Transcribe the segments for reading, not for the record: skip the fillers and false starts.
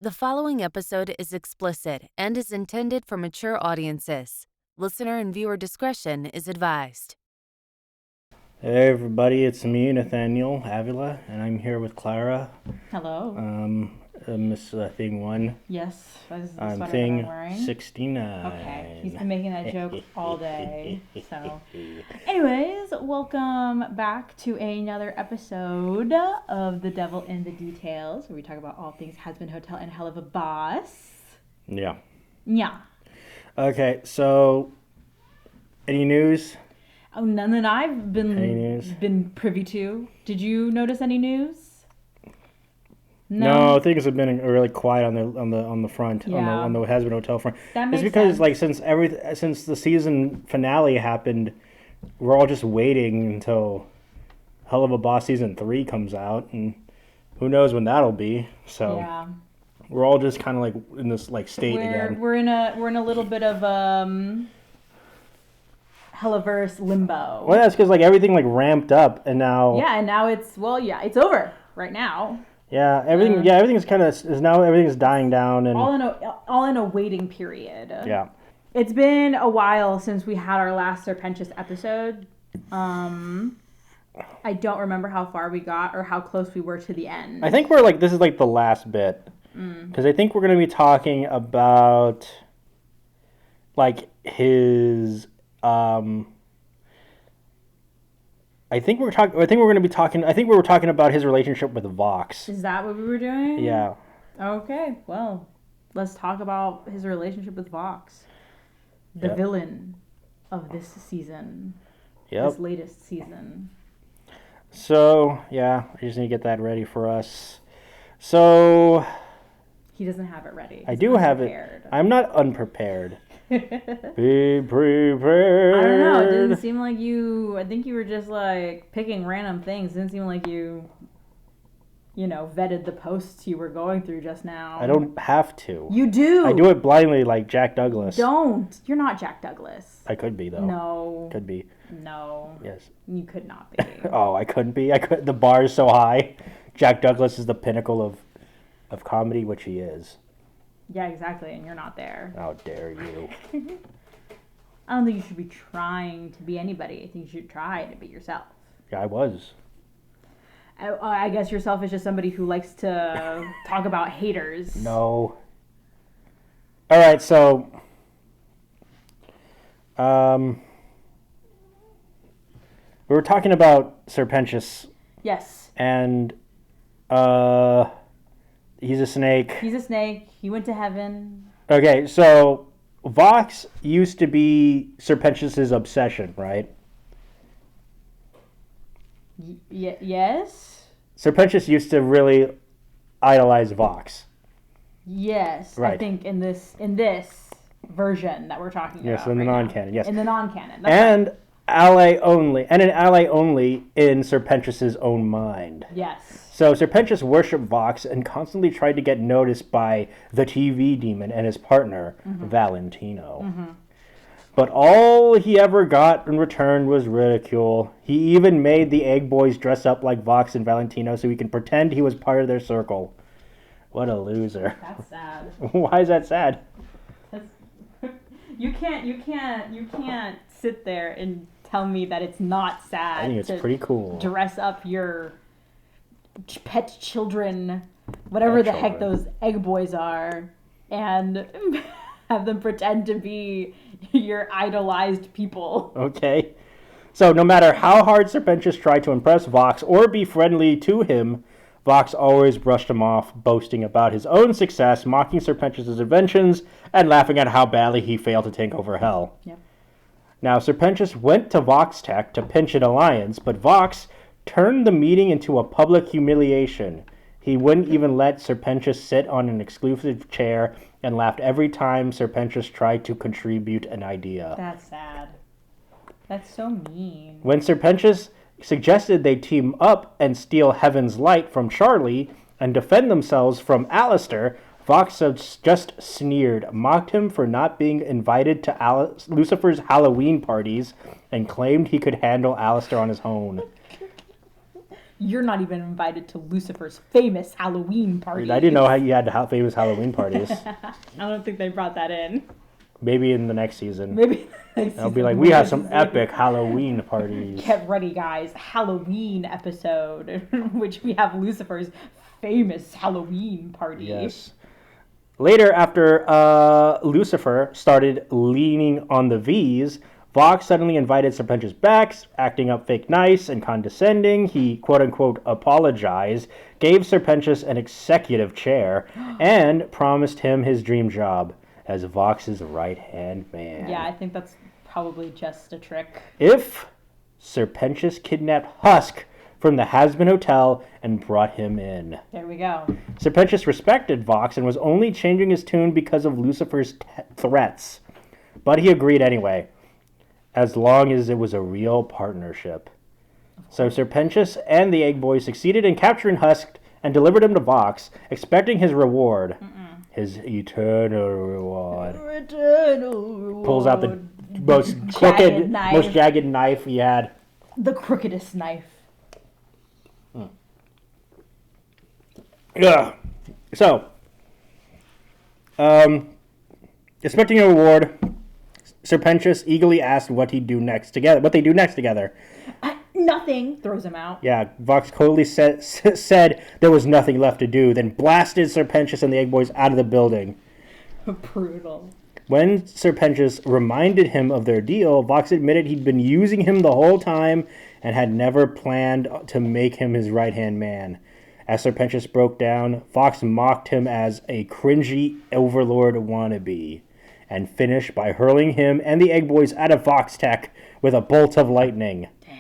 The following episode is explicit and is intended for mature audiences. Listener and viewer discretion is advised. Hey everybody, it's me, Nathaniel Avila, and I'm here with Clara. Hello. Miss Thing 1. Yes, that is the I'm sweater Thing that I'm wearing. 69. Okay, he's been making that joke all day. So, anyways, welcome back to another episode of The Devil in the Details, where we talk about all things Hazbin Hotel and Helluva Boss. Yeah. Yeah. Okay, so any news? Oh, none that I've been privy to. Did you notice any news? No, things have been really quiet on the front, Yeah. on the Hazbin Hotel front. That It's makes because sense. since the season finale happened, we're all just waiting until Helluva Boss season 3 comes out, and who knows when that'll be. So Yeah. we're all just kind of like in this like state again. We're in a little bit of Helliverse limbo. Well, that's because like everything like ramped up, and now Yeah, and now it's over right now. everything's kind of everything's dying down, and All in a waiting period. yeah. It's been a while since we had our last Pentious episode. I don't remember how far we got or how close we were to the end. I think this is like the last bit, because I think we're gonna be talking about like his I think we were talking about his relationship with Vox. Is that what we were doing? Yeah. Okay, well, let's talk about his relationship with Vox. The Yep. villain of this season. Yep. This latest season. So, yeah, I just need to get that ready for us. So, He doesn't have it ready. I He's do have it. unprepared. I'm not unprepared. Be prepared. I don't know. It didn't seem like you. I think you were just like picking random things. It didn't seem like you vetted the posts you were going through just now. I don't have to. You do. I do it blindly like Jack Douglas. Don't. You're not Jack Douglas. I could be, though. No. Could be. No. Yes. You could not be. Oh, I couldn't be. The bar is so high. Jack Douglas is the pinnacle of comedy, which he is. Yeah, exactly. And you're not there. How dare you? I don't think you should be trying to be anybody. I think you should try to be yourself. Yeah, I was. I guess yourself is just somebody who likes to talk about haters. No. All right, so we were talking about Pentious, Yes. and he's a snake. He's a snake. He went to heaven. Okay, so Vox used to be Pentious' obsession, right? Yes? Pentious used to really idolize Vox. Yes. Right. I think in this version that we're talking Yes, about. in the right non-canon, now. yes. In the non-canon. And ally only, and an ally only in Pentious' own mind. Yes. So Pentious worshipped Vox and constantly tried to get noticed by the TV demon and his partner, Valentino. Mm-hmm. But all he ever got in return was ridicule. He even made the Egg Boys dress up like Vox and Valentino so he could pretend he was part of their circle. What a loser. That's sad. Why is that sad? You can't sit there and tell me that it's not sad. I think it's to pretty cool. Dress up your pet children, whatever the heck those egg boys are, and have them pretend to be your idolized people. Okay. So no matter how hard Pentious tried to impress Vox or be friendly to him, Vox always brushed him off, boasting about his own success, mocking Pentious' inventions, and laughing at how badly he failed to take over Hell. Yep. Now, Pentious went to Vox Tech to pinch an alliance, but Vox turned the meeting into a public humiliation. He wouldn't even let Pentious sit on an exclusive chair and laughed every time Pentious tried to contribute an idea. That's sad. That's so mean. When Pentious suggested they team up and steal Heaven's Light from Charlie and defend themselves from Alistair, Vox just sneered, mocked him for not being invited to Lucifer's Halloween parties, and claimed he could handle Alistair on his own. You're not even invited to Lucifer's famous Halloween party. I didn't know how you had famous Halloween parties. I don't think they brought that in. Maybe in the next season. Maybe I'll be like, we have some epic Halloween parties. Get ready, guys. Halloween episode, in which we have Lucifer's famous Halloween party. Yes. Later, after Lucifer started leaning on the V's, Vox suddenly invited Serpentius back, acting up fake nice and condescending. He, quote-unquote, apologized, gave Serpentius an executive chair, and promised him his dream job as Vox's right-hand man. Yeah, I think that's probably just a trick. If Serpentius kidnapped Husk from the Hazbin Hotel and brought him in. There we go. Serpentius respected Vox and was only changing his tune because of Lucifer's threats. But he agreed anyway, as long as it was a real partnership. So Serpentius and the Egg Boy succeeded in capturing Husk and delivered him to Vox, expecting his reward. His eternal reward. Pulls out the most crooked, most jagged knife he had. The crookedest knife. Yeah. So, expecting a reward, Serpentius eagerly asked what they do next together. Nothing. Throws him out. Yeah, Vox coldly said there was nothing left to do, then blasted Serpentius and the Egg Boys out of the building. Brutal. When Serpentius reminded him of their deal, Vox admitted he'd been using him the whole time and had never planned to make him his right-hand man. As Serpentius broke down, Vox mocked him as a cringy overlord wannabe, and finished by hurling him and the Egg Boys out of Vox Tech with a bolt of lightning. Dang.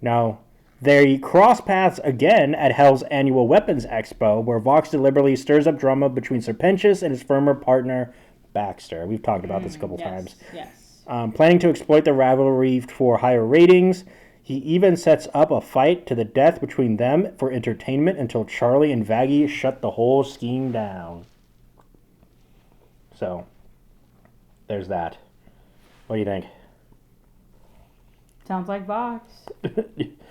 Now, they cross paths again at Hell's annual Weapons Expo, where Vox deliberately stirs up drama between Serpentius and his former partner, Baxter. We've talked about this a couple times. Yes. Planning to exploit the rivalry for higher ratings, he even sets up a fight to the death between them for entertainment until Charlie and Vaggie shut the whole scheme down. So, there's that. What do you think? Sounds like Vox.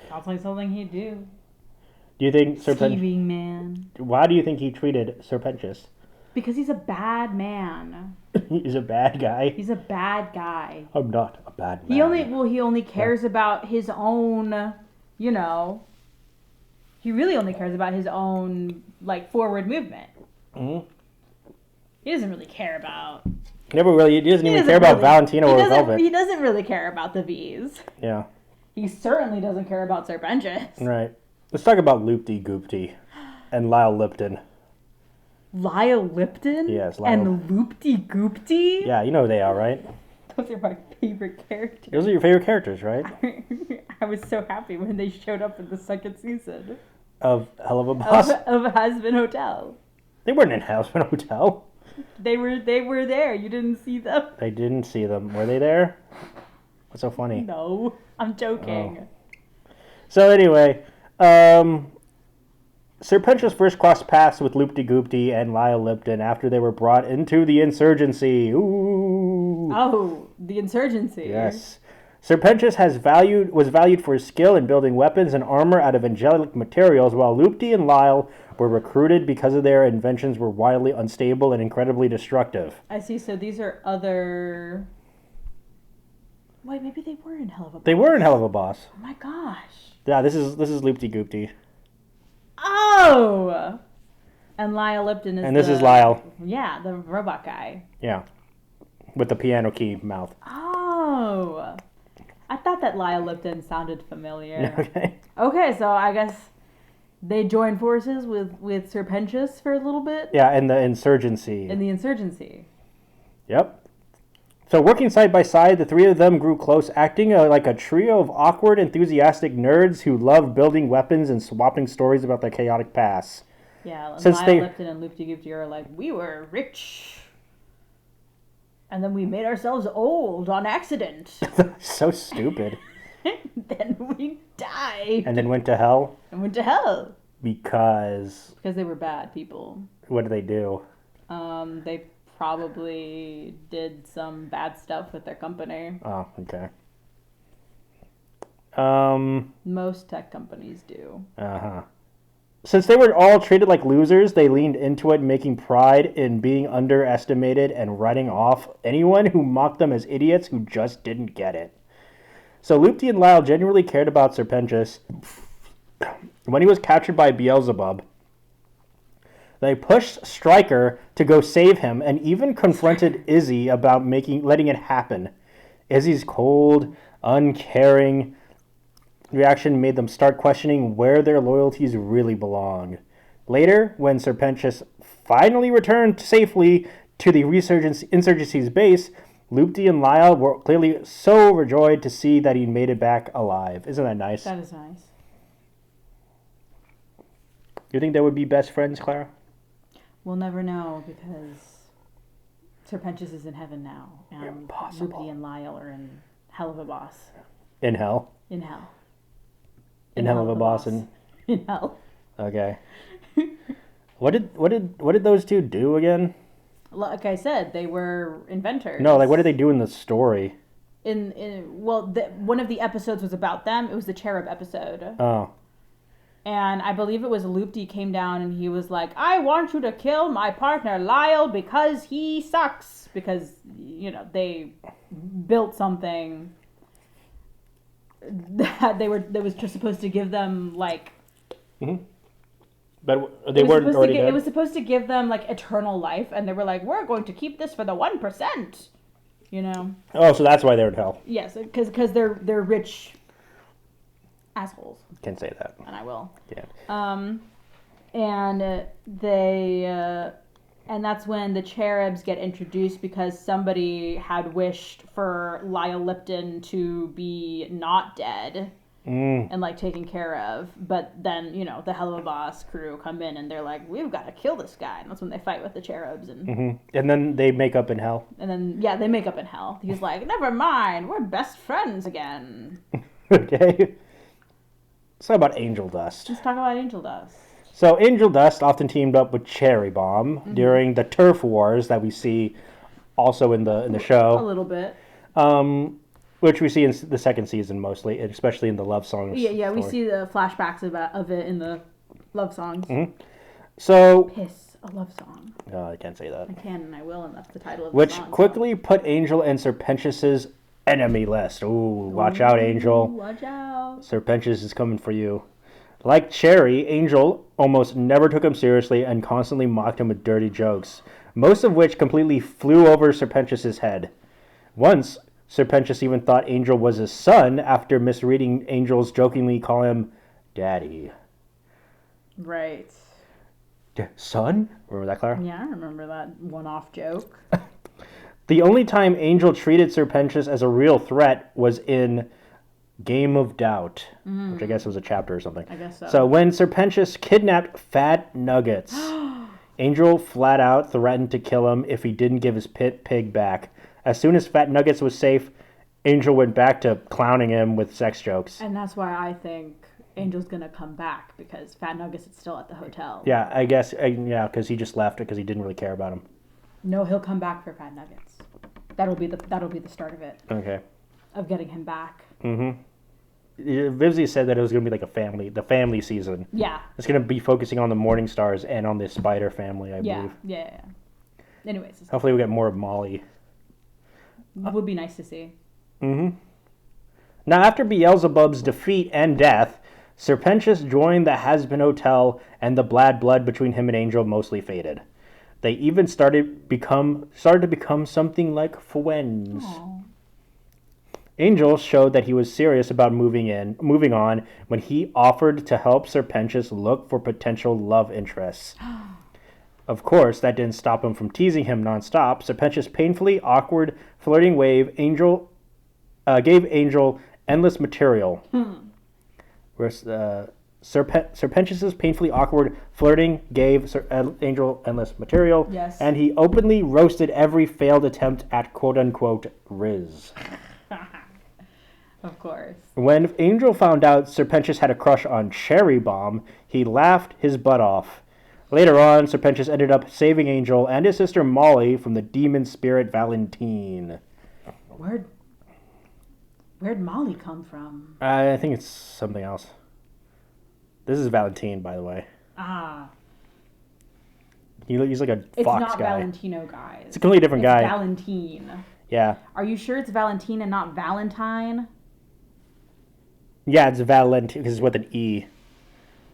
Sounds like something he'd do. Do you think Scheming man. Why do you think he treated Serpentius? Because he's a bad man. He's a bad guy. He's a bad guy. I'm not a bad man. He only cares about his own, he really only cares about his own, forward movement. Mm-hmm. He doesn't really care about... He doesn't even care about Valentino or Velvet. He doesn't really care about the V's. Yeah. He certainly doesn't care about Serpentius. Right. Let's talk about Loopty-Goopty and Lyle Lipton. Lyle Lipton? Yes, Lyle. And Loopty-Goopty? Yeah, you know who they are, right? Those are my favorite characters. Those are your favorite characters, right? I was so happy when they showed up in the second season. Of Helluva Boss? Of Hazbin Hotel. They weren't in Hazbin Hotel. They were there. You didn't see them? I didn't see them. Were they there? What's so funny? No, I'm joking. Oh. So anyway, Serpentius first crossed paths with Loopty-Goopty and Lyle Lipton after they were brought into the insurgency. Ooh. Oh, the insurgency. Yes. Serpentius was valued for his skill in building weapons and armor out of angelic materials, while Loopty and Lyle were recruited because of their inventions were wildly unstable and incredibly destructive. I see. So these are other... Wait, maybe they were in Helluva Boss. They were in Helluva Boss. Oh my gosh. Yeah, this is Loopty-Goopty. Oh! And Lyle Lipton is And this is Lyle. Yeah, the robot guy. Yeah. With the piano key mouth. Oh! I thought that Lyle Lipton sounded familiar. Okay. Okay, so I guess they joined forces with Serpentius for a little bit? Yeah, in the insurgency. In the insurgency. Yep. So working side by side, the three of them grew close, acting like a trio of awkward, enthusiastic nerds who love building weapons and swapping stories about their chaotic past. Yeah, Since Lyle Lipton and Loopty-Goopty are like, we were rich. And then we made ourselves old on accident. So stupid. Then we died. And then went to hell? And went to hell. Because they were bad people. What did they do? They probably did some bad stuff with their company. Oh, okay. Most tech companies do. Uh-huh. Since they were all treated like losers, they leaned into it, making pride in being underestimated and writing off anyone who mocked them as idiots who just didn't get it. So Lupti and Lyle genuinely cared about Serpentious. When he was captured by Beelzebub, they pushed Stryker to go save him and even confronted Izzy about letting it happen. Izzy's cold, uncaring reaction made them start questioning where their loyalties really belong. Later, when Serpentious finally returned safely to the insurgency's base, Lupti and Lyle were clearly so overjoyed to see that he made it back alive. Isn't that nice? That is nice. You think they would be best friends, Clara? We'll never know because Serpentious is in heaven now, and Impossible. Lupti and Lyle are in Helluva Boss. In hell? In hell. In Helluva Boss and... In hell. Okay. What did those two do again? Like I said, they were inventors. No, like what did they do in the story? One of the episodes was about them. It was the Cherub episode. Oh. And I believe it was Lupti came down and he was like, I want you to kill my partner Lyle because he sucks. Because, they built something that that was just supposed to give them, like... Mm-hmm. But they weren't already dead? It was supposed to give them, like, eternal life. And they were like, we're going to keep this for the 1%. Oh, so that's why they're in hell. Yes, because they're rich... assholes. Can't say that. And I will. Yeah. And that's when the Cherubs get introduced because somebody had wished for Lyle Lipton to be not dead and like taken care of. But then, the Helluva Boss crew come in and they're like, we've got to kill this guy. And that's when they fight with the Cherubs. And then they make up in hell. And then, yeah, they make up in hell. He's like, never mind, we're best friends again. Okay. Let's talk about Angel Dust. Let's talk about Angel Dust. So Angel Dust often teamed up with Cherry Bomb during the turf wars that we see also in the show. A little bit. Which we see in the second season mostly, especially in the love songs. Yeah, we see the flashbacks of it in the love songs. Mm-hmm. So... Piss, a love song. No, I can't say that. I can and I will, and that's the title of the Which song. quickly put Angel in Serpentious's enemy list. Ooh, watch out, Angel. Watch out. Serpentious is coming for you. Like Cherry, Angel almost never took him seriously and constantly mocked him with dirty jokes, most of which completely flew over Serpentious's head. Once, Serpentious even thought Angel was his son after misreading Angel's jokingly call him Daddy. Right. Son? Remember that, Clara? Yeah, I remember that one-off joke. The only time Angel treated Serpentious as a real threat was in Game of Doubt, which I guess was a chapter or something. I guess so. So when Serpentious kidnapped Fat Nuggets, Angel flat out threatened to kill him if he didn't give his pig back. As soon as Fat Nuggets was safe, Angel went back to clowning him with sex jokes. And that's why I think Angel's gonna come back, because Fat Nuggets is still at the hotel. Yeah, I guess, because he just left because he didn't really care about him. No, he'll come back for Fat Nuggets. That'll be the start of it. Okay. Of getting him back. Mm-hmm. Vivzy said that it was going to be like the family season. Yeah. It's going to be focusing on the Morning Stars and on the Spider family, I believe. Yeah. Anyways. Hopefully we get more of Molly. Would be nice to see. Mm-hmm. Now, after Beelzebub's defeat and death, Serpentious joined the Hazbin Hotel, and the bad blood between him and Angel mostly faded. They even started to become something like friends. Aww. Angel showed that he was serious about moving on when he offered to help Serpentious look for potential love interests. Of course, that didn't stop him from teasing him nonstop. Serpentious' painfully awkward flirting gave Angel endless material. Serpentious's painfully awkward flirting gave Angel endless material. Yes. And he openly roasted every failed attempt at quote-unquote Riz. Of course. When Angel found out Serpentious had a crush on Cherry Bomb, he laughed his butt off. Later on, Serpentious ended up saving Angel and his sister Molly from the demon spirit Valentine. Where Where'd Molly come from? I think it's something else. This is Valentine, by the way. Ah. He's like a It's fox not guy. Valentino, guys. It's a completely different guy. Valentine. Yeah. Are you sure it's Valentine and not Valentine? Yeah, it's Valentine because it's with an E.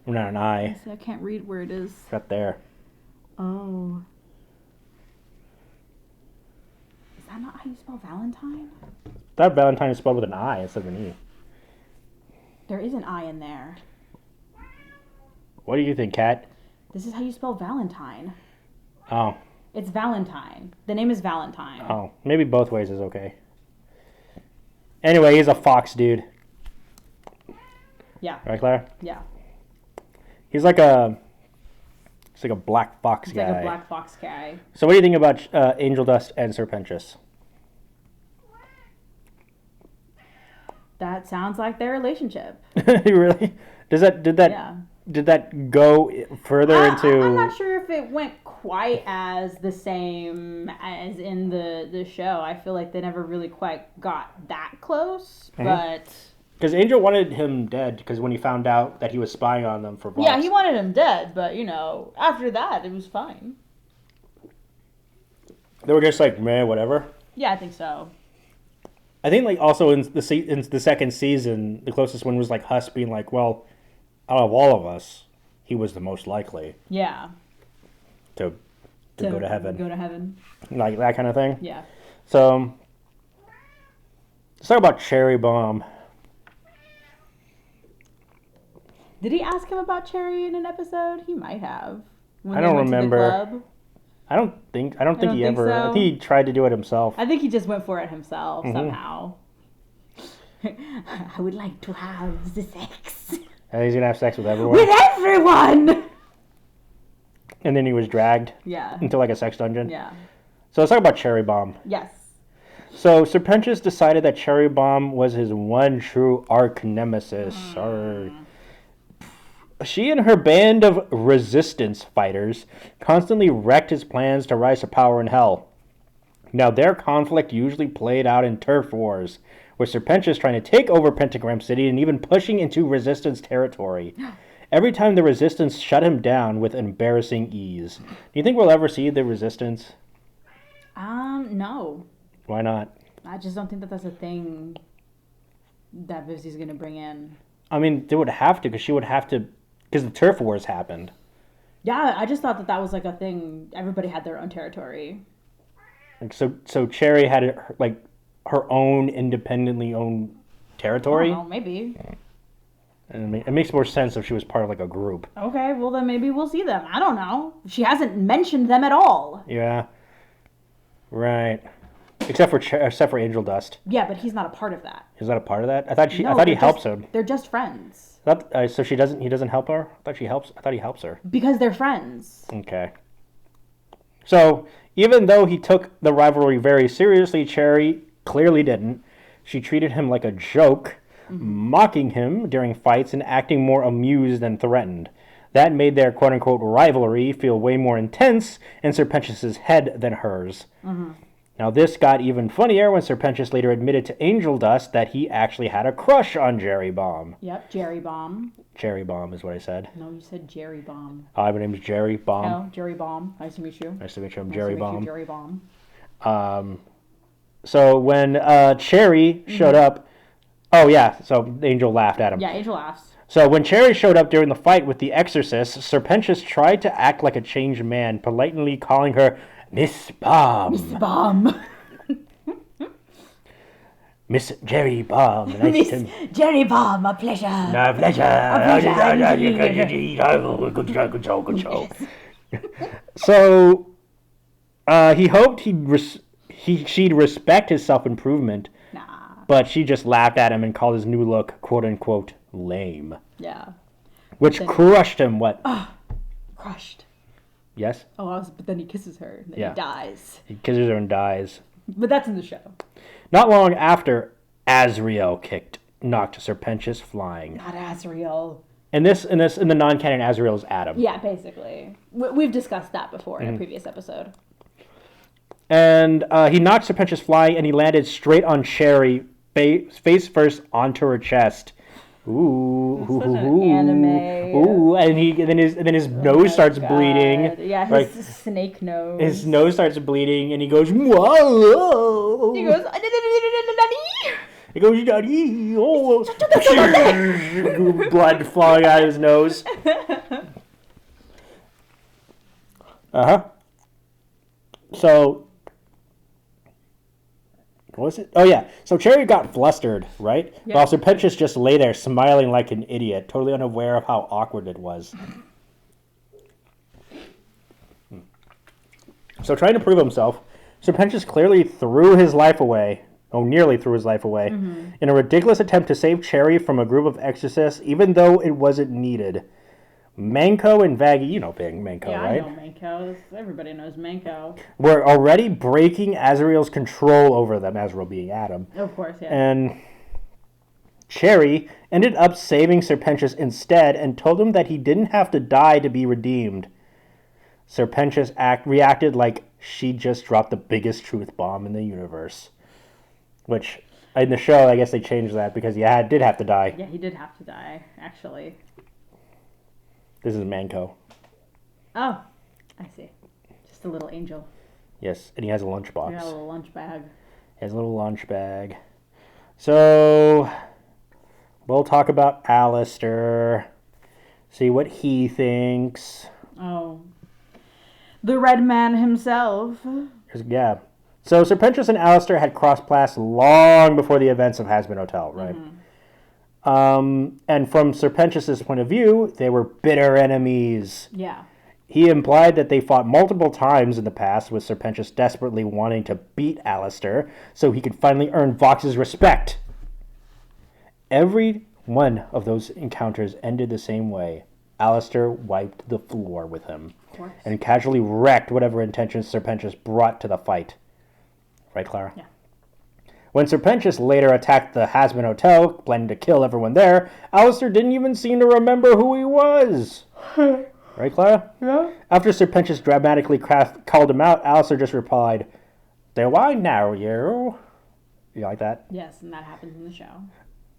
Not an I. I can't read where it is. Right there. Oh. Is that not how you spell Valentine? That Valentine is spelled with an I instead of an E. There is an I in there. What do you think, Kat? This is how you spell Valentine. Oh. It's Valentine. The name is Valentine. Oh. Maybe both ways is okay. Anyway, he's a fox dude. Yeah. Right, Clara? Yeah. He's like a black fox It's guy. like a black fox guy. So what do you think about Angel Dust and Serpentious? That sounds like their relationship. Really? Did that go further into? I'm not sure if it went quite as the same as in the show. I feel like they never really quite got that close, but because Angel wanted him dead because when he found out that he was spying on them for Vox. yeah, he wanted him dead. But after that, it was fine. They were just like, man, whatever. Yeah, I think so. I think like also in the second season, the closest one was like Huss being like, well, out of all of us, he was the most likely. Yeah. To go to heaven. Go to heaven. Like that kind of thing. Yeah. So let's talk about Cherry Bomb. Did he ask him about Cherry in an episode? He might have. When I they don't went to the remember. club. I don't think he think ever. so. I think he tried to do it himself. I think he just went for it himself somehow. I would like to have the sex. And he's gonna have sex with everyone. With everyone! And then he was dragged Yeah. into like a sex dungeon. Yeah. So let's talk about Cherry Bomb. Yes. So Serpentious decided that Cherry Bomb was his one true arch nemesis. She and her band of resistance fighters constantly wrecked his plans to rise to power in Hell. Now, their conflict usually played out in turf wars, with Serpentious trying to take over Pentagram City and even pushing into resistance territory. Every time the resistance shut him down with embarrassing ease. Do you think we'll ever see the resistance? No. Why not? I just don't think that that's a thing that Vivzi's gonna bring in. I mean, they would have to, because she would have to, because the turf wars happened. Yeah, I just thought that was like a thing. Everybody had their own territory. Like, so Cherry had her own independently owned territory. Oh, maybe. And it makes more sense if she was part of like a group. Okay, well then maybe we'll see them. I don't know. She hasn't mentioned them at all. Yeah. Right. Except for Angel Dust. Yeah, but he's not a part of that. Is that a part of that? I thought No, he they're helps just- him. They're just friends. So he doesn't help her? I thought he helps her. Because they're friends. Okay. So even though he took the rivalry very seriously, Cherry clearly didn't. She treated him like a joke, mocking him during fights and acting more amused than threatened. That made their quote-unquote rivalry feel way more intense in Serpentious's head than hers. Now this got even funnier when Serpentious later admitted to Angel Dust that he actually had a crush on Cherry Bomb. Yep, Jerry Bomb. Cherry Bomb is what I said. No, you said Jerry Bomb. Hi, my name is Jerry Bomb. Oh, Jerry Bomb. Nice to meet you. Nice to meet you. I'm Nice Jerry to meet you, Bomb. Jerry Bomb. So when Cherry showed up, oh yeah, so Angel laughed at him. Yeah, Angel laughs. So when Cherry showed up during the fight with the Exorcist, Serpentious tried to act like a changed man, politely calling her Miss Bomb. Miss Bomb. Miss Jerry Bomb. Nice to meet Jerry Bomb, a pleasure. No, pleasure. Good show. So he hoped she'd respect his self-improvement, Nah. but she just laughed at him and called his new look quote-unquote lame. Yeah. Which crushed him, what? Crushed. Yes? But then he kisses her and then Yeah. he dies. He kisses her and dies. But that's in the show. Not long after, Azrael knocked Serpentious flying. Not Azrael. In the non-canon, Azrael is Adam. Yeah, basically. We've discussed that before in a previous episode. And he knocked Serpentious flying, and he landed straight on Cherry face first onto her chest. Ooh, Such an anime. Ooh, and then his nose starts bleeding. Yeah, his snake nose. His nose starts bleeding, and he goes, whoa. He goes, He goes, Daddy, oh. Blood falling out of his nose. So, what was it? Oh, yeah. So Cherry got flustered, right? Yeah. While Pentious just lay there smiling like an idiot, totally unaware of how awkward it was. So trying to prove himself, Pentious clearly threw his life away, nearly threw his life away, in a ridiculous attempt to save Cherry from a group of exorcists, even though it wasn't needed. Manco and Vaggie, you know Manco, yeah, right? I know Manco. Everybody knows Manco. Were already breaking Azrael's control over them, Azrael being Adam. Of course, yeah. And Cherry ended up saving Pentious instead and told him that he didn't have to die to be redeemed. Pentious reacted like she just dropped the biggest truth bomb in the universe. Which, in the show, I guess they changed that because he did have to die. Yeah, he did have to die, actually. This is Manco. Oh, I see. Just a little angel. Yes, and he has a lunchbox. He got a little lunch bag. He has a little lunch bag. So, we'll talk about Alistair. See what he thinks. Oh. The Red Man himself. Yeah. So, Pentious and Alistair had crossed paths long before the events of Hazbin Hotel, right? And from Pentious' point of view, they were bitter enemies. Yeah. He implied that they fought multiple times in the past, with Pentious desperately wanting to beat Alistair so he could finally earn Vox's respect. Every one of those encounters ended the same way. Alistair wiped the floor with him and casually wrecked whatever intentions Pentious brought to the fight. Right, Clara? Yeah. When Pentious later attacked the Hazbin Hotel, planning to kill everyone there, Alistair didn't even seem to remember who he was. Right, Clara? Yeah. After Pentious dramatically called him out, Alistair just replied, "Do I know you?" You like that? Yes, and that happens in the show.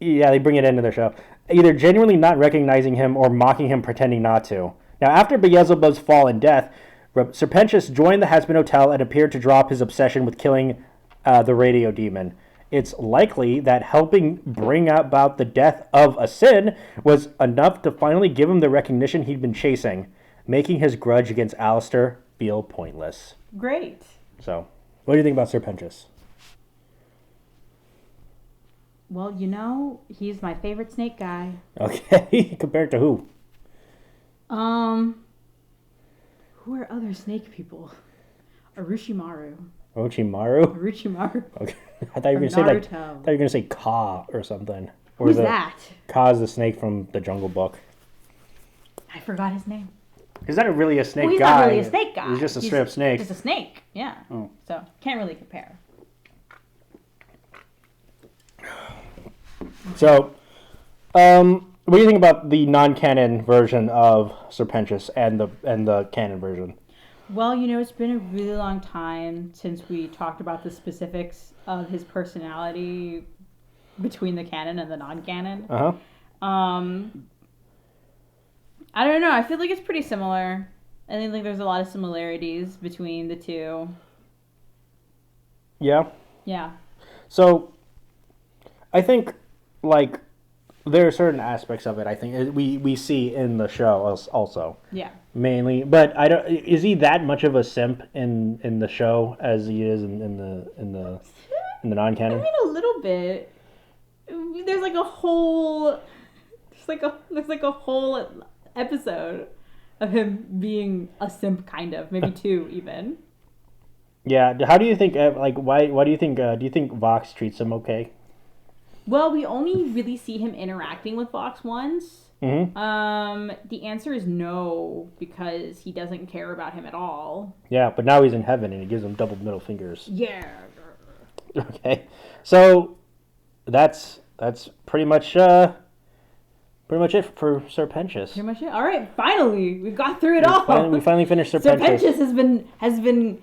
Yeah, they bring it into their show. Either genuinely not recognizing him or mocking him pretending not to. Now, after Beelzebub's fall and death, Pentious joined the Hazbin Hotel and appeared to drop his obsession with killing the radio demon. It's likely that helping bring about the death of a sin was enough to finally give him the recognition he'd been chasing, making his grudge against Alistair feel pointless. Great. So, what do you think about Pentious? Well, he's my favorite snake guy. Okay, compared to who? Who are other snake people? Orochimaru. Orochimaru? Okay. I thought you were gonna say Ka or something. Or Who's that? Ka's the snake from the Jungle Book. I forgot his name. He's not really a snake guy. He's not really a snake guy. He's just a straight up snake. Just a snake, yeah. Oh. So, can't really compare. So, what do you think about the non-canon version of Pentious and the canon version? Well, it's been a really long time since we talked about the specifics of his personality between the canon and the non-canon. I don't know. I feel like it's pretty similar. I think there's a lot of similarities between the two. Yeah. Yeah. So, I think there are certain aspects of it. I think we see in the show also. Yeah. Mainly, but I don't. Is he that much of a simp in the show as he is in the non-canon? I mean, a little bit. There's like a whole episode of him being a simp, kind of, maybe two even. Yeah. How do you think? Why do you think? Do you think Vox treats him okay? Well, we only really see him interacting with Vox once. Mm-hmm. The answer is no, because he doesn't care about him at all. Yeah, but now he's in heaven and he gives him double middle fingers. Yeah. Okay, so that's pretty much it for Pentious. Pretty much it. All right, finally, we got through it all. We finally finished Pentious has been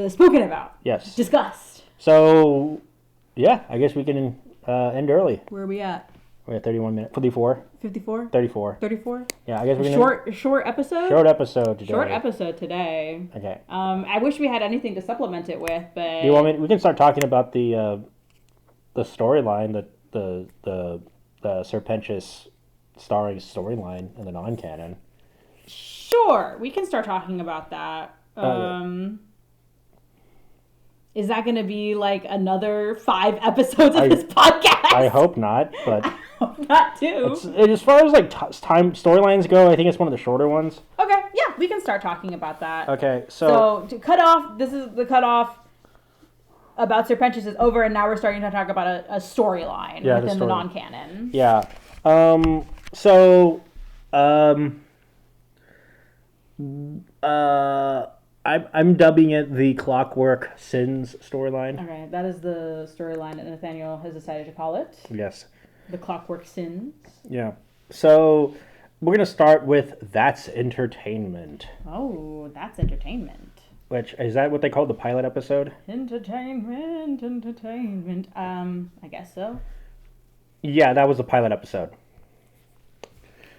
spoken about. Yes. Discussed. So, yeah, I guess we can end early. Where are we at? We're at 31 minutes. 54? 54? 34. 34? Yeah, I guess we're going to... Short episode? Short episode today. Short episode today. Okay. I wish we had anything to supplement it with, but... Do you want me... We can start talking about the storyline, the Serpentious starring storyline in the non-canon. Sure, we can start talking about that. Is that going to be like another 5 episodes of this podcast? I hope not, but... I hope not too. As far as like time storylines go, I think it's one of the shorter ones. Okay, yeah, we can start talking about that. Okay, so to cut off, this is the cutoff about Serpentious is over, and now we're starting to talk about a storyline within the non-canon. Yeah. I'm dubbing it the Clockwork Sins storyline. Okay, that is the storyline that Nathaniel has decided to call it. Yes. The Clockwork Sins. Yeah. So we're going to start with That's Entertainment. Oh, that's entertainment. Which, is that what they call the pilot episode? Entertainment. I guess so. Yeah, that was the pilot episode.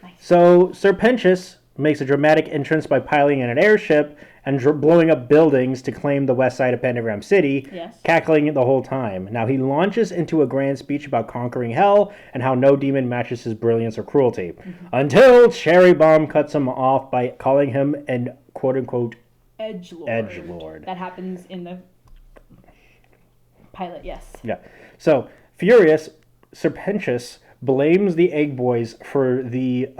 Nice. So Serpentious makes a dramatic entrance by piloting in an airship and blowing up buildings to claim the west side of Pentagram City, cackling the whole time. Now he launches into a grand speech about conquering hell and how no demon matches his brilliance or cruelty, until Cherry Bomb cuts him off by calling him an quote-unquote edgelord. That happens in the pilot, yes. Yeah. So, furious, Serpentious blames the Egg Boys for the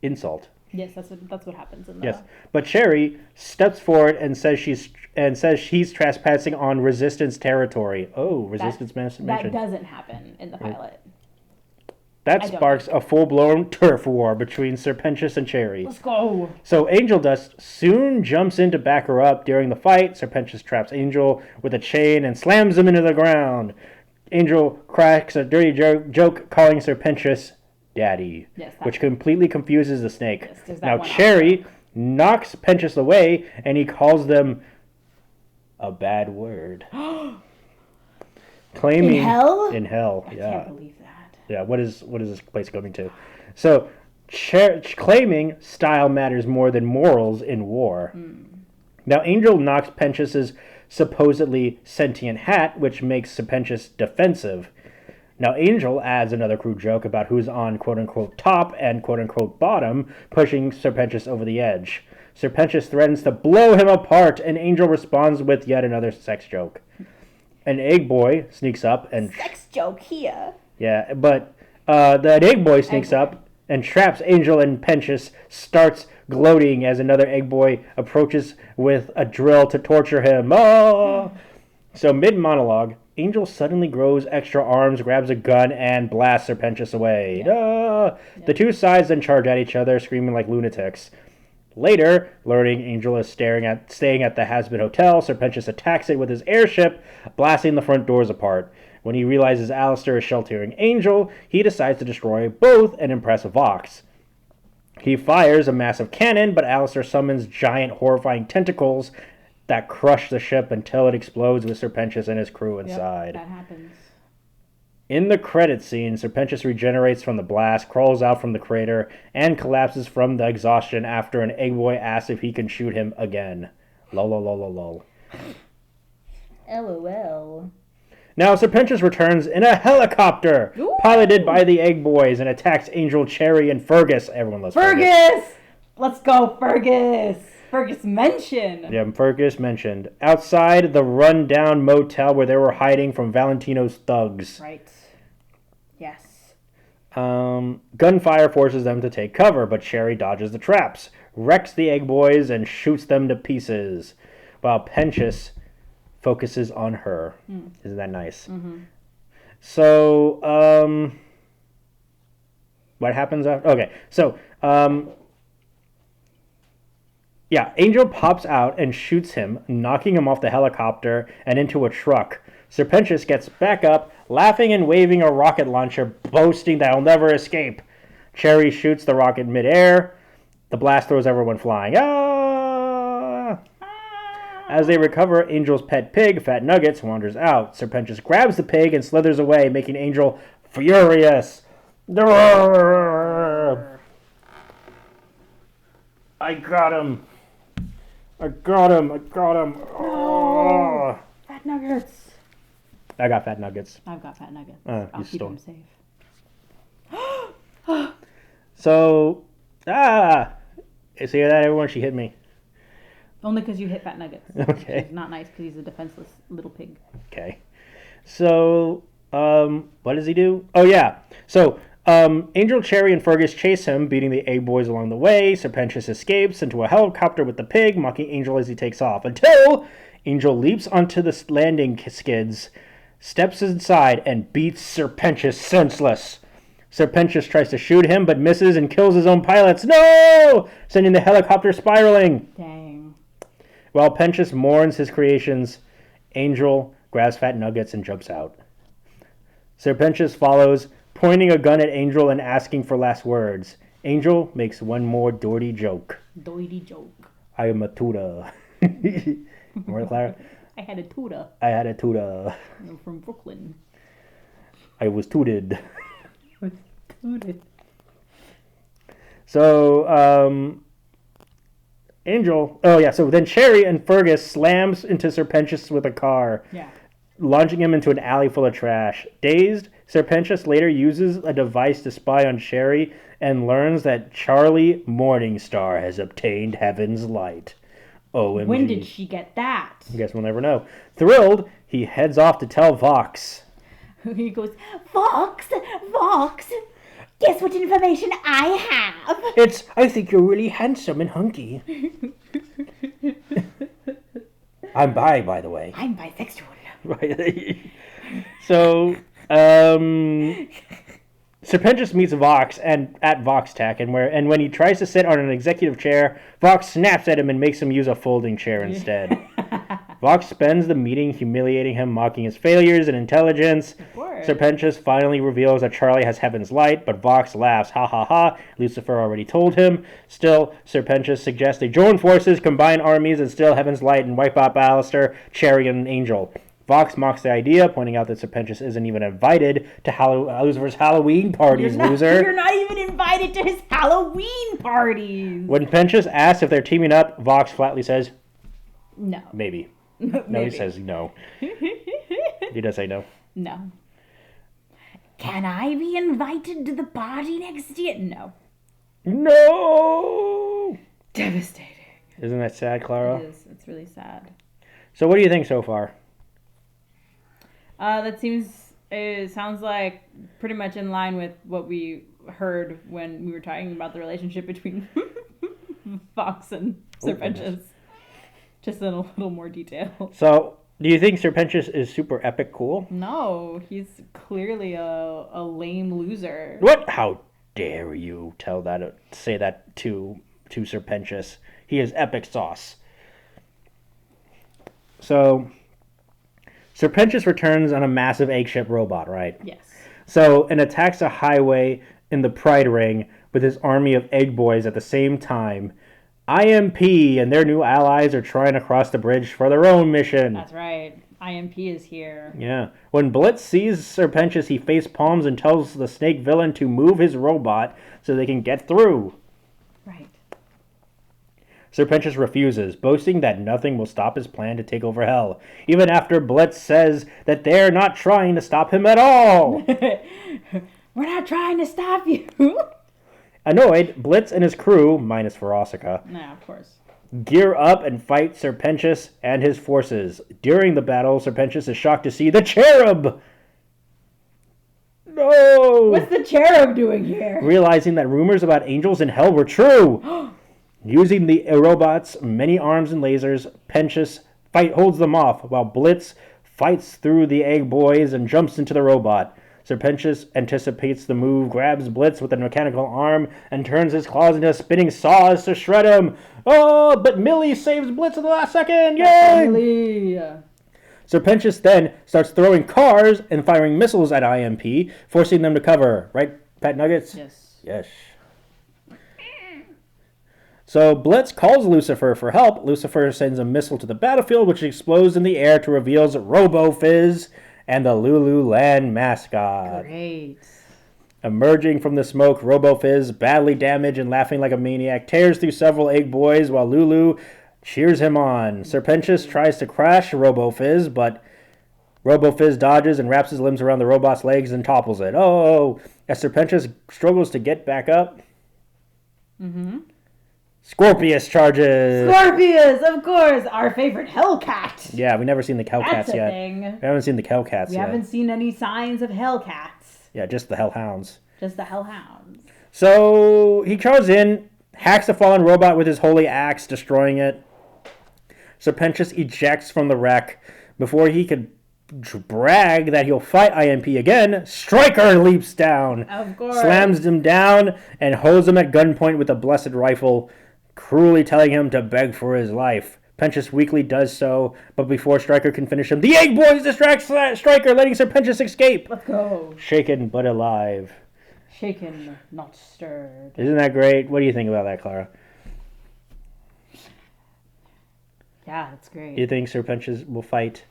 insult. Yes, that's what happens in the... Yes, but Cherry steps forward and says she's trespassing on Resistance territory. Oh, Resistance mentioned. That doesn't happen in the pilot. That sparks a full-blown turf war between Serpentious and Cherry. Let's go. So Angel Dust soon jumps in to back her up. During the fight, Serpentious traps Angel with a chain and slams him into the ground. Angel cracks a dirty joke calling Serpentious Daddy, which completely confuses the snake. Yes, now Cherry knocks Pentious away, and he calls them a bad word. Claiming in hell? In hell, I can't believe that. Yeah, what is this place coming to? So, claiming style matters more than morals in war. Now, Angel knocks Pentious's supposedly sentient hat, which makes Serpentious defensive. Now, Angel adds another crude joke about who's on quote-unquote top and quote-unquote bottom, pushing Serpentious over the edge. Serpentious threatens to blow him apart, and Angel responds with yet another sex joke. An egg boy sneaks up and... Sex joke here. Yeah, but that egg boy sneaks up and traps Angel, and Pentious starts gloating as another egg boy approaches with a drill to torture him. Oh! So mid-monologue, Angel suddenly grows extra arms, grabs a gun, and blasts Serpentious away. The two sides then charge at each other, screaming like lunatics. Later, learning Angel is staying at the Hazbin Hotel, Serpentious attacks it with his airship, blasting the front doors apart. When he realizes Alistair is sheltering Angel, he decides to destroy both and impress Vox. He fires a massive cannon, but Alistair summons giant, horrifying tentacles that crush the ship until it explodes with Serpentious and his crew inside. That happens. In the credits scene, Serpentious regenerates from the blast, crawls out from the crater, and collapses from the exhaustion after an egg boy asks if he can shoot him again. Lol. LOL. Now, Serpentious returns in a helicopter, piloted by the Egg Boys, and attacks Angel, Cherry, and Fergus. Everyone loves Fergus! Let's go, Fergus! Fergus mentioned. Yeah, Fergus mentioned. Outside the run-down motel where they were hiding from Valentino's thugs. Right. Yes. Gunfire forces them to take cover, but Cherry dodges the traps, wrecks the Egg Boys, and shoots them to pieces, while Pentious focuses on her. Isn't that nice? Mm-hmm. So, what happens after? Okay, so, Angel pops out and shoots him, knocking him off the helicopter and into a truck. Serpentious gets back up, laughing and waving a rocket launcher, boasting that he'll never escape. Cherry shoots the rocket midair. The blast throws everyone flying. As they recover, Angel's pet pig, Fat Nuggets, wanders out. Serpentious grabs the pig and slithers away, making Angel furious. I got him. No. Fat Nuggets. I got Fat Nuggets. I've got Fat Nuggets. You I'll keep stole. him safe. So, see that, everyone? She hit me. Only because you hit Fat Nuggets. Okay. Which is not nice because he's a defenseless little pig. Okay. So, what does he do? Oh, yeah. So, Angel, Cherry, and Fergus chase him, beating the egg boys along the way. Serpentious escapes into a helicopter with the pig, mocking Angel as he takes off. Until Angel leaps onto the landing skids, steps inside, and beats Serpentious senseless. Serpentious tries to shoot him, but misses and kills his own pilots. No! Sending the helicopter spiraling. Dang. While Pentious mourns his creations, Angel grabs Fat Nuggets and jumps out. Serpentious follows, pointing a gun at Angel and asking for last words. Angel makes one more doity joke. Doity joke. I am a tutor. Remember, Clara? I had a tutor. I had a tutor. I'm from Brooklyn. I was tooted. Tooted. So, Angel... Oh, yeah, so then Cherry and Fergus slams into Serpentious with a car, launching him into an alley full of trash. Dazed, Serpentious later uses a device to spy on Cherry and learns that Charlie Morningstar has obtained Heaven's Light. OMG. When did she get that? I guess we'll never know. Thrilled, he heads off to tell Vox. He goes, Vox, guess what information I have? I think you're really handsome and hunky. I'm bi, by the way. I'm bisexual. Right. So, Serpentious meets Vox at Vox Tech, and when he tries to sit on an executive chair, Vox snaps at him and makes him use a folding chair instead. Vox spends the meeting humiliating him, mocking his failures and intelligence. Serpentious finally reveals that Charlie has Heaven's Light, but Vox laughs, ha ha ha, Lucifer already told him. Still, Serpentious suggests they join forces, combine armies, and steal Heaven's Light and wipe out Alistair, Cherry, and Angel. Vox mocks the idea, pointing out that Serpentious isn't even invited to Lucifer's Halloween parties, loser. You're not even invited to his Halloween parties. When Pentious asks if they're teaming up, Vox flatly says, no. Maybe. No, he says no. He does say no. No. Can I be invited to the party next year? No. No! Devastating. Isn't that sad, Clara? It is. It's really sad. So what do you think so far? It sounds like pretty much in line with what we heard when we were talking about the relationship between Fox and Serpentious. Just in a little more detail. So, do you think Serpentious is super epic cool? No, he's clearly a lame loser. What? How dare you say that to Serpentious? He is epic sauce. So, Serpentious returns on a massive egg-shaped robot, right? Yes. So, and attacks a highway in the Pride Ring with his army of egg boys at the same time. IMP and their new allies are trying to cross the bridge for their own mission. That's right. IMP is here. Yeah. When Blitz sees Serpentious, he face palms and tells the snake villain to move his robot so they can get through. Right. Serpentious refuses, boasting that nothing will stop his plan to take over Hell, even after Blitz says that they're not trying to stop him at all. We're not trying to stop you. Annoyed, Blitz and his crew, minus Ferocica, of course, gear up and fight Serpentious and his forces. During the battle, Serpentious is shocked to see the Cherub! No! What's the Cherub doing here? Realizing that rumors about angels in hell were true. Using the robot's many arms and lasers, Pentious holds them off, while Blitz fights through the egg boys and jumps into the robot. Serpentious anticipates the move, grabs Blitz with a mechanical arm, and turns his claws into spinning saws to shred him. Oh, but Millie saves Blitz at the last second! Yay! Millie! Serpentious then starts throwing cars and firing missiles at IMP, forcing them to cover. Right, Pat Nuggets? Yes. Yes. So Blitz calls Lucifer for help. Lucifer sends a missile to the battlefield, which explodes in the air to reveal Robo-Fizz and the Lululand mascot. Great. Emerging from the smoke, Robo-Fizz, badly damaged and laughing like a maniac, tears through several egg boys while Lulu cheers him on. Serpentious tries to crash Robo-Fizz, but Robo-Fizz dodges and wraps his limbs around the robot's legs and topples it. Oh! As Serpentious struggles to get back up, Scorpius charges! Scorpius, of course! Our favorite Hellcat! Yeah, we've never seen the Hellcats That's a yet. thing. We haven't seen the Hellcats We yet. haven't seen any signs of Hellcats. Yeah, just the Hellhounds. Just the Hellhounds. So he charges in, hacks the fallen robot with his holy axe, destroying it. Serpentious ejects from the wreck. Before he could brag that he'll fight IMP again, Stryker leaps down, Of course. slams him down, and holds him at gunpoint with a blessed rifle, cruelly telling him to beg for his life. Pentious weakly does so, but before Stryker can finish him, the Egg Boys distract Stryker, letting Serpentious escape. Let's go. Shaken but alive. Shaken, not stirred. Isn't that great? What do you think about that, Clara? Yeah, that's great. You think Serpentious will fight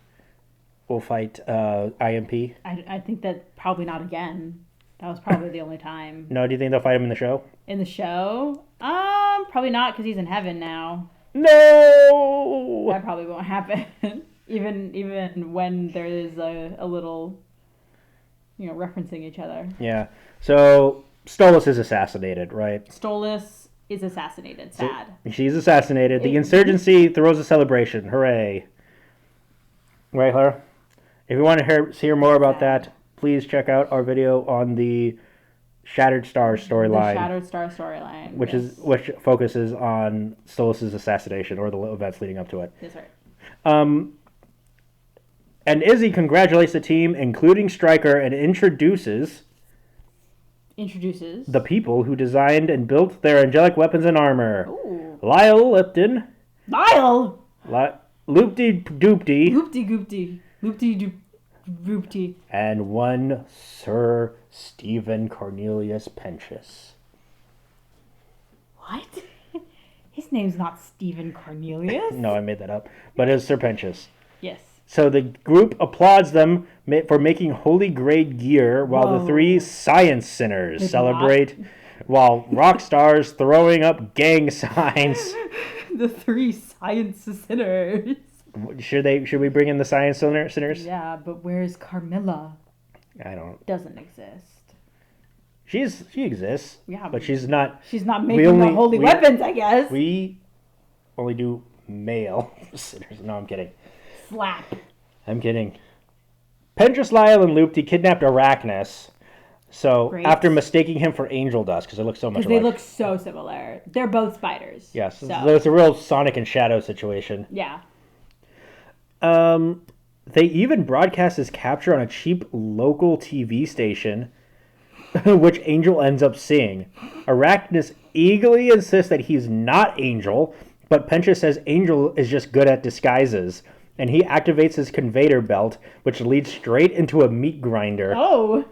IMP? I think that probably not again. That was probably the only time. No, do you think they'll fight him in the show? In the show? Probably not, because he's in heaven now. No! That probably won't happen. even when there is a little, referencing each other. Yeah. So, Stolas is assassinated, right? Stolas is assassinated. Sad. She's assassinated. The insurgency throws a celebration. Hooray. Right, Clara? If you want to hear more about that, please check out our video on the Shattered Star storyline. The Shattered Star storyline. Which focuses on Stolas' assassination, or the events leading up to it. That's right. And Izzy congratulates the team, including Stryker, and introduces the people who designed and built their angelic weapons and armor. Ooh. Lyle Lipton. Lyle! Loopty Doopty. Loopty Goopty. Loopty Doopty. And one Sir Stephen Cornelius Pentious. What? His name's not Stephen Cornelius? No, I made that up. But it's Sir Pentious. Yes. So the group applauds them for making holy grade gear while the three science sinners celebrate while rock stars throwing up gang signs. The three science sinners. Should we bring in the science sinners? Yeah, but where's Carmilla? I don't. Doesn't exist. She exists. Yeah, but she's not. She's not making the holy weapons, I guess. We only do male sinners. No, I'm kidding. Slap. I'm kidding. Pentious, Lyle, and Loopty kidnapped Arachnus. So after mistaking him for angel dust, because it looks so much alike. They look so similar. They're both spiders. Yes, so it's a real Sonic and Shadow situation. Yeah. They even broadcast his capture on a cheap local TV station, which Angel ends up seeing. Arachnus eagerly insists that he's not Angel, but Pentious says Angel is just good at disguises. And he activates his conveyor belt, which leads straight into a meat grinder. Oh!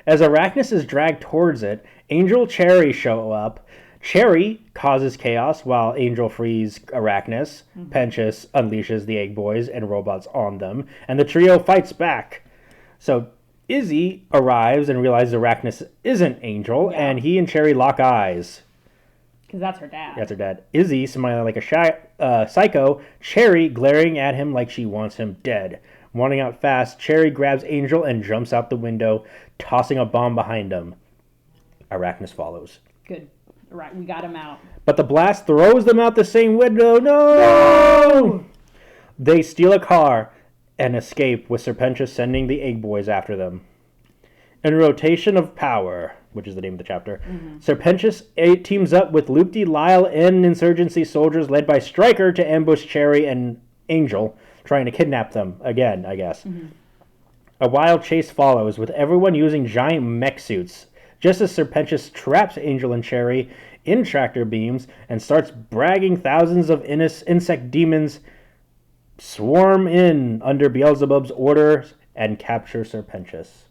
As Arachnus is dragged towards it, Angel Cherry show up. Cherry causes chaos while Angel frees Arachnus. Pentious unleashes the Egg Boys and robots on them, and the trio fights back. So Izzy arrives and realizes Arachnus isn't Angel, and he and Cherry lock eyes. Because that's her dad. That's her dad. Izzy smiling like a psycho, Cherry glaring at him like she wants him dead. Running out fast, Cherry grabs Angel and jumps out the window, tossing a bomb behind him. Arachnus follows. Good. Right, we got him out. But the blast throws them out the same window. No! They steal a car and escape, with Serpentious sending the Egg Boys after them. In Rotation of Power, which is the name of the chapter, Serpentious teams up with Loopty, Lyle, and insurgency soldiers led by Stryker to ambush Cherry and Angel, trying to kidnap them again, I guess. A wild chase follows, with everyone using giant mech suits, just as Serpentious traps Angel and Cherry in tractor beams and starts bragging thousands of insect demons swarm in under Beelzebub's orders and capture Serpentious.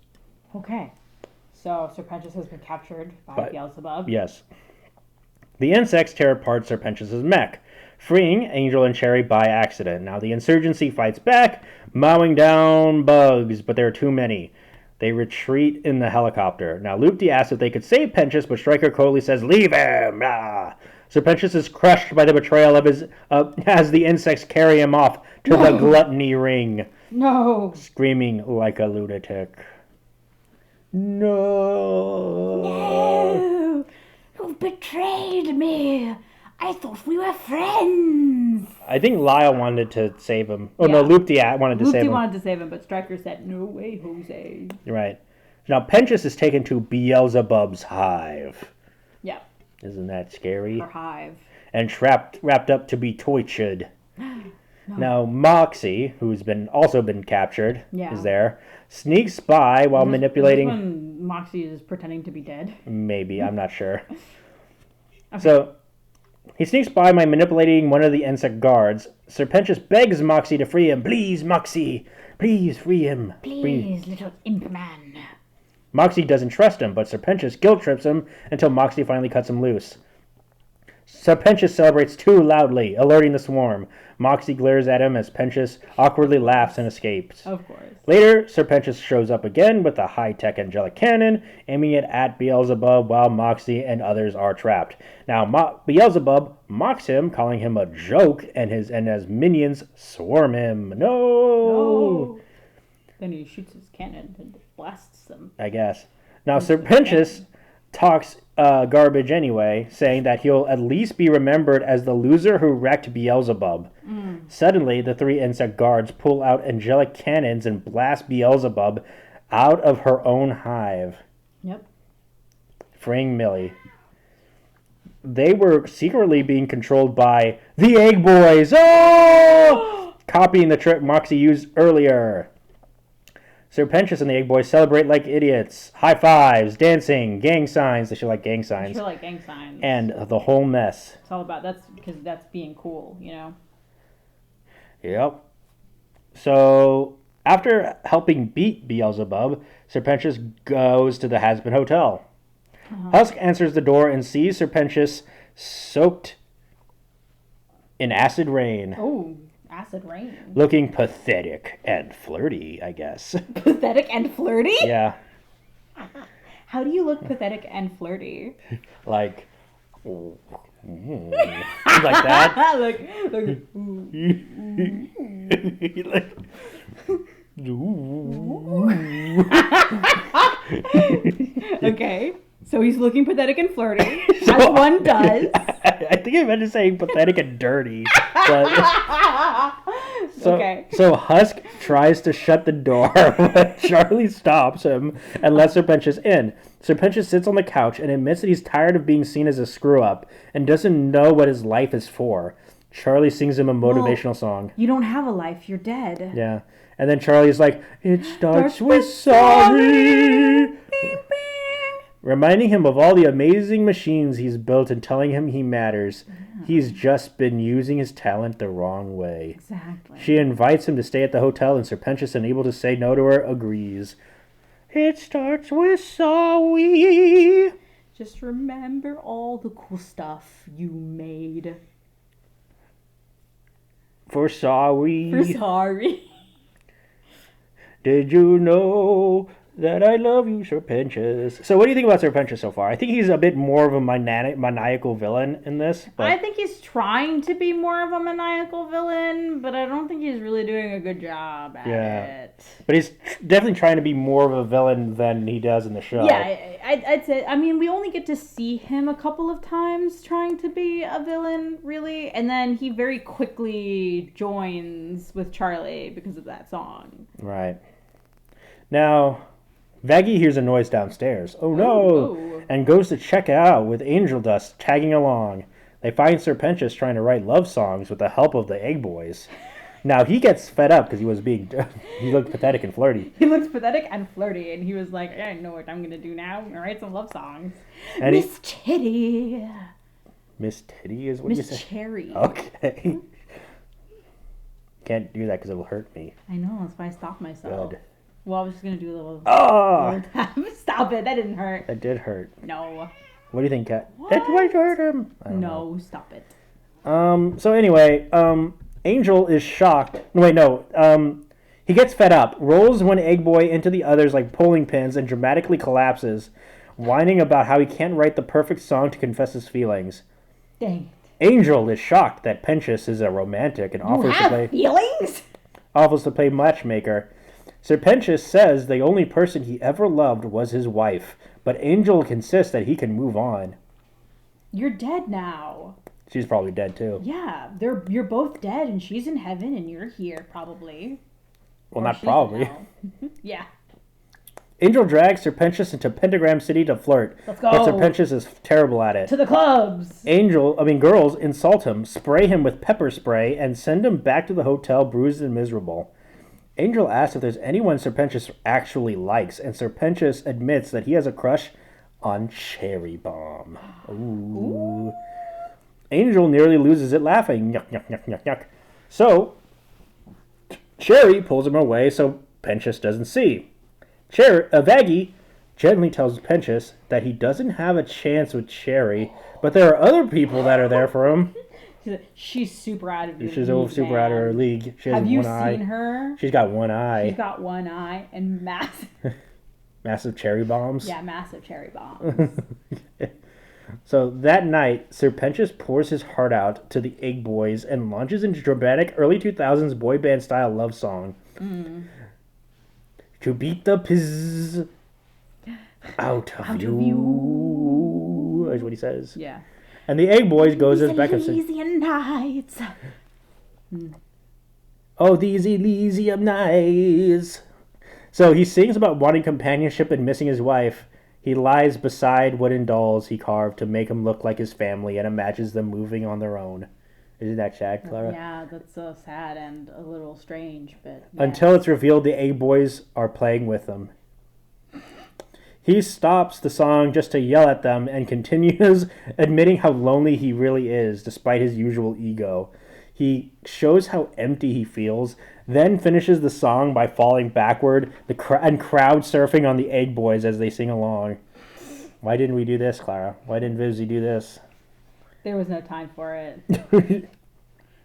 Okay. So Serpentious has been captured by Beelzebub. Yes. The insects tear apart Serpentius' mech, freeing Angel and Cherry by accident. Now the insurgency fights back, mowing down bugs, but there are too many. They retreat in the helicopter. Now Loopty asks if they could save Pentious, but Stryker coldly says, "Leave him!" Ah. Serpentius is crushed by the betrayal of his as the insects carry him off to the gluttony ring. No. Screaming like a lunatic. No. No. You betrayed me. I thought we were friends. I think Lyle wanted to save him. Oh, Yeah. no, Loopty wanted to save him. Loopty wanted to save him, but Stryker said, "No way, Jose." Right. Now, Pentious is taken to Beelzebub's hive. Yeah. Isn't that scary? Or hive. And wrapped up to be tortured. Now, Moxie, who's also been captured, is there. Sneaks by while manipulating... Is this when Moxie is pretending to be dead? Maybe, I'm not sure. Okay. So, he sneaks by manipulating one of the insect guards. Serpentius begs Moxie to free him. "Please, Moxie, please free him." Please, little imp man. Moxie doesn't trust him, but Serpentius guilt trips him until Moxie finally cuts him loose. Serpentius celebrates too loudly, alerting the swarm. Moxie glares at him as Pentious awkwardly laughs and escapes. Of course. Later, Serpentius shows up again with a high-tech angelic cannon, aiming it at Beelzebub while Moxie and others are trapped. Now, Beelzebub mocks him, calling him a joke, and as minions swarm him. No! Then he shoots his cannon and blasts them. I guess. Now, Serpentius talks garbage anyway, saying that he'll at least be remembered as the loser who wrecked Beelzebub. Suddenly, the three insect guards pull out angelic cannons and blast Beelzebub out of her own hive. Yep. Freeing Millie. They were secretly being controlled by the Egg Boys. Oh! Copying the trick Moxie used earlier. Serpentius and the Egg Boys celebrate like idiots. High fives, dancing, gang signs. They should like gang signs. Sure, like gang signs. And the whole mess. It's all about because that's being cool, you know. Yep. So after helping beat Beelzebub, Serpentius goes to the Hazbin Hotel. Husk answers the door and sees Serpentius soaked in acid rain. Oh, acid rain. Looking pathetic and flirty, I guess. Pathetic and flirty? Yeah. How do you look pathetic and flirty? Like, like that. look. Okay, so he's looking pathetic and flirty, as one does. I think I meant to say pathetic and dirty. But, so Husk tries to shut the door, but Charlie stops him and lets Serpentius in. Serpentius sits on the couch and admits that he's tired of being seen as a screw-up and doesn't know what his life is for. Charlie sings him a motivational song. You don't have a life, you're dead. Yeah. And then Charlie's like, "It starts with sorry." Reminding him of all the amazing machines he's built and telling him he matters. Yeah. He's just been using his talent the wrong way. Exactly. She invites him to stay at the hotel, and Serpentius, unable to say no to her, agrees. It starts with sorry. Just remember all the cool stuff you made. For sorry. For sorry. Did you know that I love you, Serpentius? So what do you think about Serpentius so far? I think he's a bit more of a maniacal villain in this. But I think he's trying to be more of a maniacal villain, but I don't think he's really doing a good job at it. But he's definitely trying to be more of a villain than he does in the show. Yeah, I'd say, I mean, we only get to see him a couple of times trying to be a villain, really, and then he very quickly joins with Charlie because of that song. Right. Now, Vaggie hears a noise downstairs. Oh no! And goes to check it out with Angel Dust tagging along. They find Serpentius trying to write love songs with the help of the Egg Boys. Now, he gets fed up because he looked pathetic and flirty. He looks pathetic and flirty, and he was like, I know what I'm going to do now. I'm going to write some love songs. And Miss Titty. Miss Titty is what you say? Miss Cherry. Okay. Can't do that because it will hurt me. I know, that's why I stopped myself. Good. Well, I was just going to do a little... Oh! Stop it, that didn't hurt. That did hurt. No. What do you think, Kat? What? Did I hurt him? I don't know. No, stop it. So anyway, Angel is shocked. No, wait, no. He gets fed up, rolls one egg boy into the others like bowling pins, and dramatically collapses, whining about how he can't write the perfect song to confess his feelings. Dang. Angel is shocked that Pentious is a romantic and offers to play matchmaker. Sir Pentious says the only person he ever loved was his wife, but Angel insists that he can move on. You're dead now. She's probably dead too. Yeah, you're both dead, and she's in heaven, and you're here probably. Well, Or not she's probably. in hell. Yeah. Angel drags Sir Pentious into Pentagram City to flirt, Let's go. but Sir Pentious is terrible at it. To the clubs. Girls insult him, spray him with pepper spray, and send him back to the hotel bruised and miserable. Angel asks if there's anyone Sir Pentious actually likes, and Sir Pentious admits that he has a crush on Cherry Bomb. Ooh. Angel nearly loses it laughing. Yuck, yuck, yuck, yuck, yuck. So, Cherry pulls him away so Pentious doesn't see. Vaggie gently tells Pentious that he doesn't have a chance with Cherry, but there are other people that are there for him. She's super out of your She's league, super out of her league. She has Have you one eye. seen her? She's got one eye. She's got one eye and massive. Massive cherry bombs. Yeah, massive cherry bombs. So that night, Sir Pentious pours his heart out to the Egg Boys and launches into dramatic early 2000s boy band style love song. To beat the piss out of you is what he says. Yeah. And the Egg Boys goes as back and says, Elysian nights. "Oh, these Elysium nights." So he sings about wanting companionship and missing his wife. He lies beside wooden dolls he carved to make him look like his family and imagines them moving on their own. Isn't that sad, Clara? Yeah, that's so sad and a little strange, but... Yeah. Until it's revealed the Egg Boys are playing with them. He stops the song just to yell at them and continues admitting how lonely he really is, despite his usual ego. He shows how empty he feels, then finishes the song by falling backward and crowd surfing on the Egg Boys as they sing along. Why didn't we do this, Clara? Why didn't Vivsy do this? There was no time for it.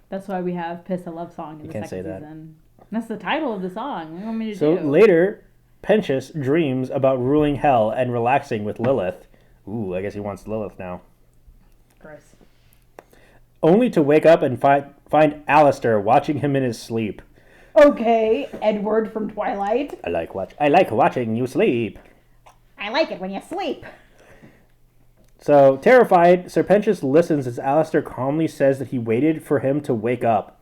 That's why we have Piss a Love Song in the second season. That's the title of the song. What do you want me to do? So later, Pentious dreams about ruling hell and relaxing with Lilith. Ooh, I guess he wants Lilith now. Gross. Only to wake up and find Alistair watching him in his sleep. Okay, Edward from Twilight. I like watching you sleep. I like it when you sleep. So, terrified, Sir Pentious listens as Alistair calmly says that he waited for him to wake up.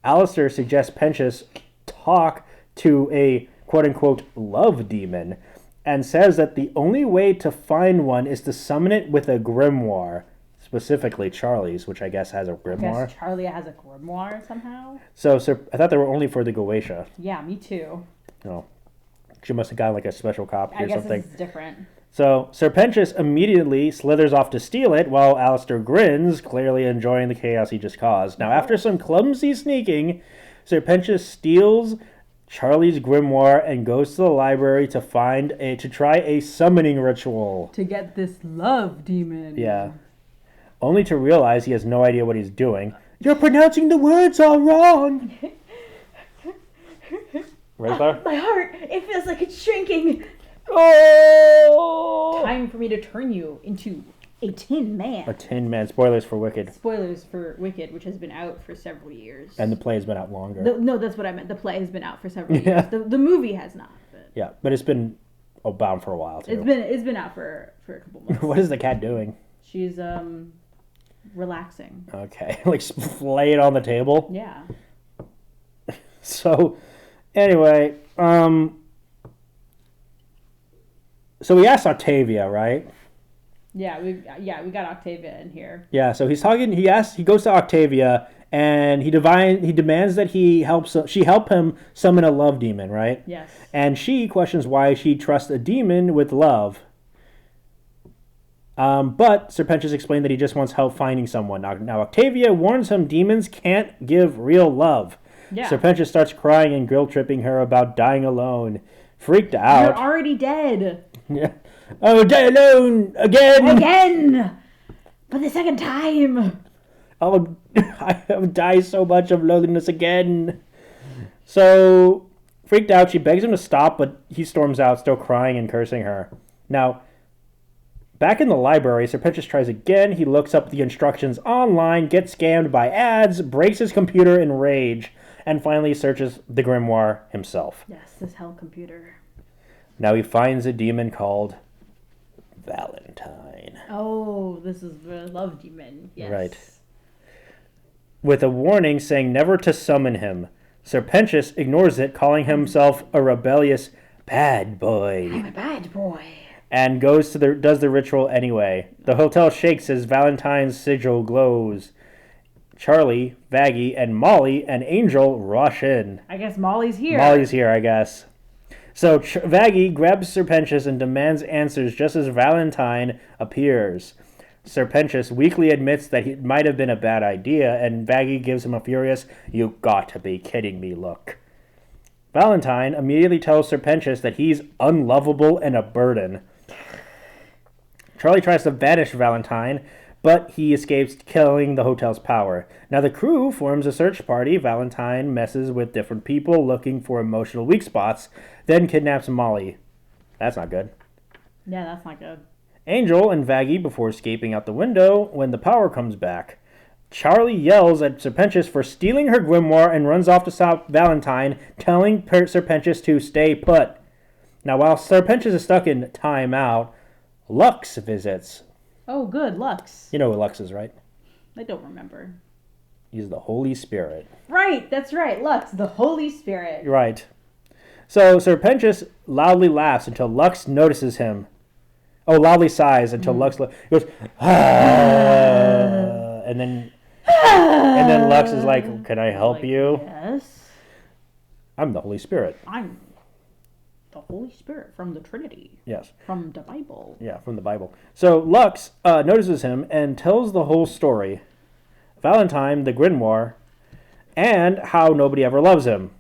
Alistair suggests Pentious talk to a quote-unquote love demon and says that the only way to find one is to summon it with a grimoire. Specifically Charlie's, which I guess has a grimoire. I guess Charlie has a grimoire somehow. So, I thought they were only for the Goetia. Yeah, me too. No. She must have gotten like a special copy or something. I guess it's different. So, Sir Pentious immediately slithers off to steal it while Alistair grins, clearly enjoying the chaos he just caused. Now, after some clumsy sneaking, Sir Pentious steals Charlie's grimoire and goes to the library to try a summoning ritual. To get this love demon. Yeah. Only to realize he has no idea what he's doing. You're pronouncing the words all wrong! Right there? My heart, it feels like it's shrinking. Oh! Time for me to turn you into a Tin Man. A Tin Man. Spoilers for Wicked. Spoilers for Wicked, which has been out for several years. And the play has been out longer. No, that's what I meant. The play has been out for several years. The movie has not. But yeah, but it's been bound for a while too. It's been out for a couple months. What is the cat doing? She's relaxing. Okay, like lay it on the table. Yeah. So, anyway, so we asked Octavia, right? Yeah, we got Octavia in here. Yeah, so he's talking. He goes to Octavia, and he demands that she help him summon a love demon, right? Yes. And she questions why she trusts a demon with love. But Sir Pentious explained that he just wants help finding someone. Now Octavia warns him demons can't give real love. Yeah. Sir Pentious starts crying and guilt-tripping her about dying alone. Freaked out. You're already dead. Yeah. Oh, die alone again. Again! For the second time! Oh, I have died so much of loneliness again. So, freaked out, she begs him to stop, but he storms out, still crying and cursing her. Now, back in the library, Pentious tries again. He looks up the instructions online, gets scammed by ads, breaks his computer in rage, and finally searches the grimoire himself. Yes, this hell computer. Now he finds a demon called Valentine. Oh, this is the love demon. Yes. Right. With a warning saying never to summon him. Pentious ignores it, calling himself a rebellious bad boy. I'm a bad boy. And does the ritual anyway. The hotel shakes as Valentine's sigil glows. Charlie, Vaggie, and Molly and Angel rush in. I guess Molly's here. Molly's here, I guess. So Vaggie grabs Pentious and demands answers just as Valentine appears. Pentious weakly admits that it might have been a bad idea, and Vaggie gives him a furious, "You got to be kidding me" look. Valentine immediately tells Pentious that he's unlovable and a burden. Charlie tries to banish Valentine, but he escapes, killing the hotel's power. Now the crew forms a search party. Valentine messes with different people looking for emotional weak spots, then kidnaps Molly. That's not good. Yeah, that's not good. Angel and Vaggie before escaping out the window when the power comes back. Charlie yells at Pentious for stealing her grimoire and runs off to stop Valentine, telling Pentious to stay put. Now while Pentious is stuck in timeout, Lux visits. Oh, good. Lux. You know who Lux is, right? I don't remember. He's the Holy Spirit. Right, that's right. Lux, the Holy Spirit. Right. So Pentious loudly laughs until Lux notices him. Oh, loudly sighs until Lux goes, ah, and then Lux is like, "Can I help you?" Yes. I'm the Holy Spirit. I'm the Holy Spirit from the Trinity. Yes. From the Bible. Yeah, from the Bible. So Lux notices him and tells the whole story. Valentine, the grimoire, and how nobody ever loves him.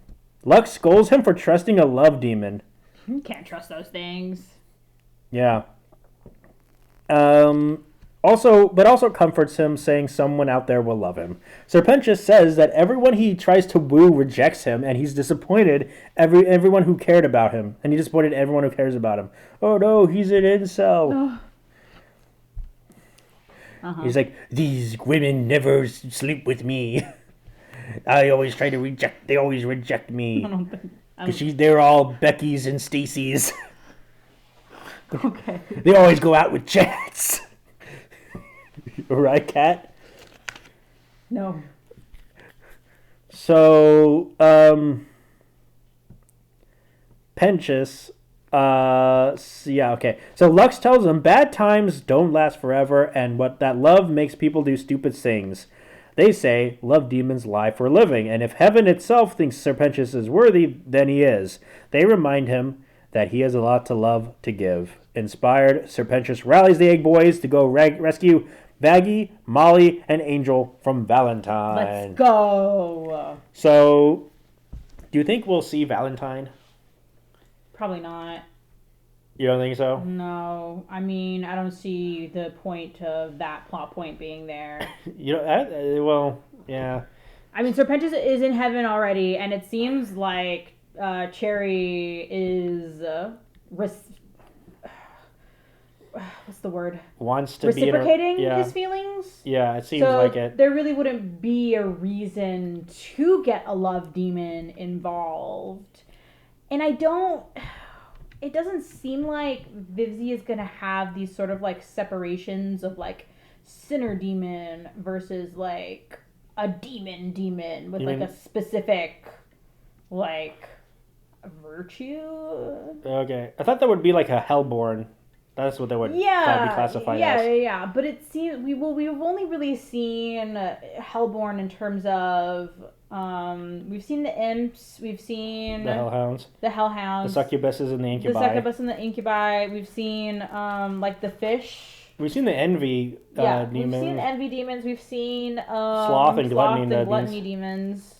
Lux scolds him for trusting a love demon. You can't trust those things. Yeah. Also comforts him, saying someone out there will love him. Pentious says that everyone he tries to woo rejects him, and he's disappointed everyone who cared about him. And he disappointed everyone who cares about him. Oh no, he's an incel. He's like, "These women never sleep with me. I always try to reject. They always reject me. Because they're all Becky's and Stacy's." Okay. They always go out with chats. Right, Kat? No. So, Pentious, yeah, okay. So Lux tells him bad times don't last forever, and that love makes people do stupid things. They say love demons lie for a living, and if heaven itself thinks Pentious is worthy, then he is. They remind him that he has a lot to love to give. Inspired, Pentious rallies the Egg Boys to go rescue Vaggie, Molly, and Angel from Valentine. Let's go. So, do you think we'll see Valentine? Probably not. You don't think so? No. I mean, I don't see the point of that plot point being there. Well, yeah. I mean, Pentious is in heaven already, and it seems like Cherry is what's the word? Wants to reciprocating be his feelings. Yeah, it seems So like it. There really wouldn't be a reason to get a love demon involved, and it doesn't seem like Vivzie is gonna have these sort of like separations of like sinner demon versus like a demon with like a specific like virtue. Okay, I thought that would be like a Hellborn. That's what they would probably classify as. Yeah. But it seems we've only really seen Hellborn in terms of we've seen the imps, we've seen The Hellhounds. The Succubuses and the Incubi. The succubus and the incubi. We've seen like the fish. We've seen the Envy demons. We've seen Envy demons. We've seen Sloth and Gluttony demons.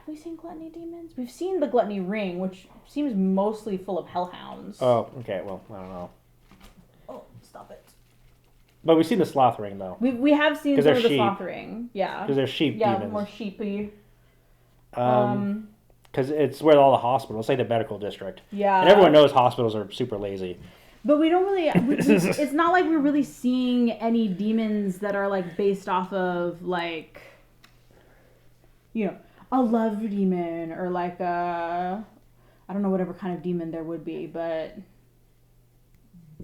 Have we seen gluttony demons? We've seen the gluttony ring, which seems mostly full of hellhounds. Oh, okay. Well, I don't know. Oh, stop it. But we've seen the sloth ring, though. We have seen some of the sheep. sloth ring. Yeah. Because they're sheep yeah, demons. more sheepy. Because it's where all the hospitals, it's like the medical district. Yeah. And everyone knows hospitals are super lazy. But we don't really... it's not like we're really seeing any demons that are, like, based off of, like... You know, a love demon or, like, a... I don't know whatever kind of demon there would be, but...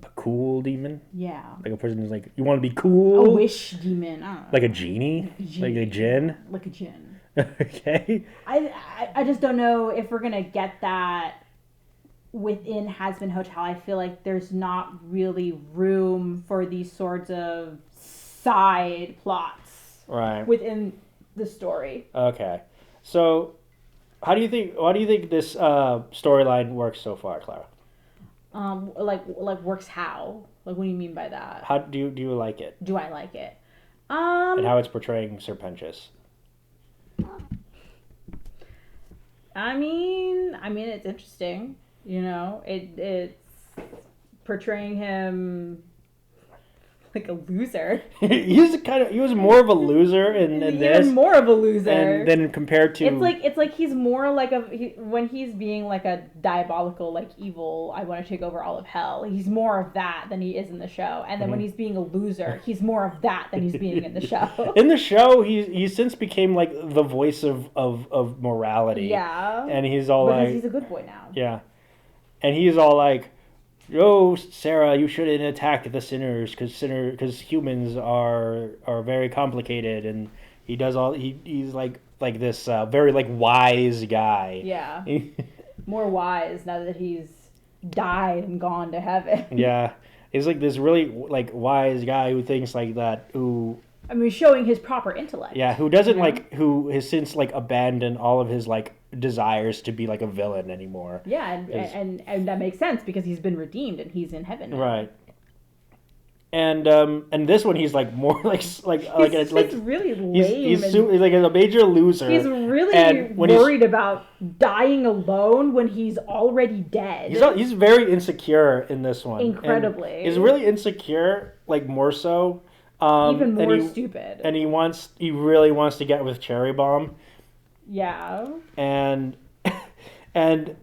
A cool demon? Yeah. Like a person who's like, you want to be cool? A wish demon. I don't know. Like a genie? Like a djinn? Like a djinn. Okay. I just don't know if we're going to get that within Hazbin Hotel. I feel like there's not really room for these sorts of side plots within the story. Okay. So, why do you think this storyline works so far, Clara? Like works how? Like, what do you mean by that? How do you like it? Do I like it? And how it's portraying Sir Pentious? I mean, it's interesting. You know, it's portraying him like a loser. he was more of a loser in this. Even more of a loser. And then compared to... It's like he's more like when he's being like a diabolical, like evil, I want to take over all of hell. He's more of that than he is in the show. And then when he's being a loser, he's more of that than he's being in the show. In the show, he's since became like the voice of morality. Yeah. And he's all because like... he's a good boy now. Yeah. And he's all like... Oh, Sarah, you shouldn't attack the sinners because humans are very complicated, and he does all he's like this very like wise guy. Yeah, more wise now that he's died and gone to heaven. Yeah, he's like this really like wise guy who thinks like that. Showing his proper intellect. Yeah, who doesn't who has since like abandoned all of his like desires to be like a villain anymore. Yeah, and that makes sense because he's been redeemed and he's in heaven now. Right. And this one he's like more he's really lame. He's like a major loser. He's really worried about dying alone when he's already dead. He's very insecure in this one. Incredibly. And he's really insecure, like more so. Even more stupid. And he really wants to get with Cherry Bomb. Yeah. And in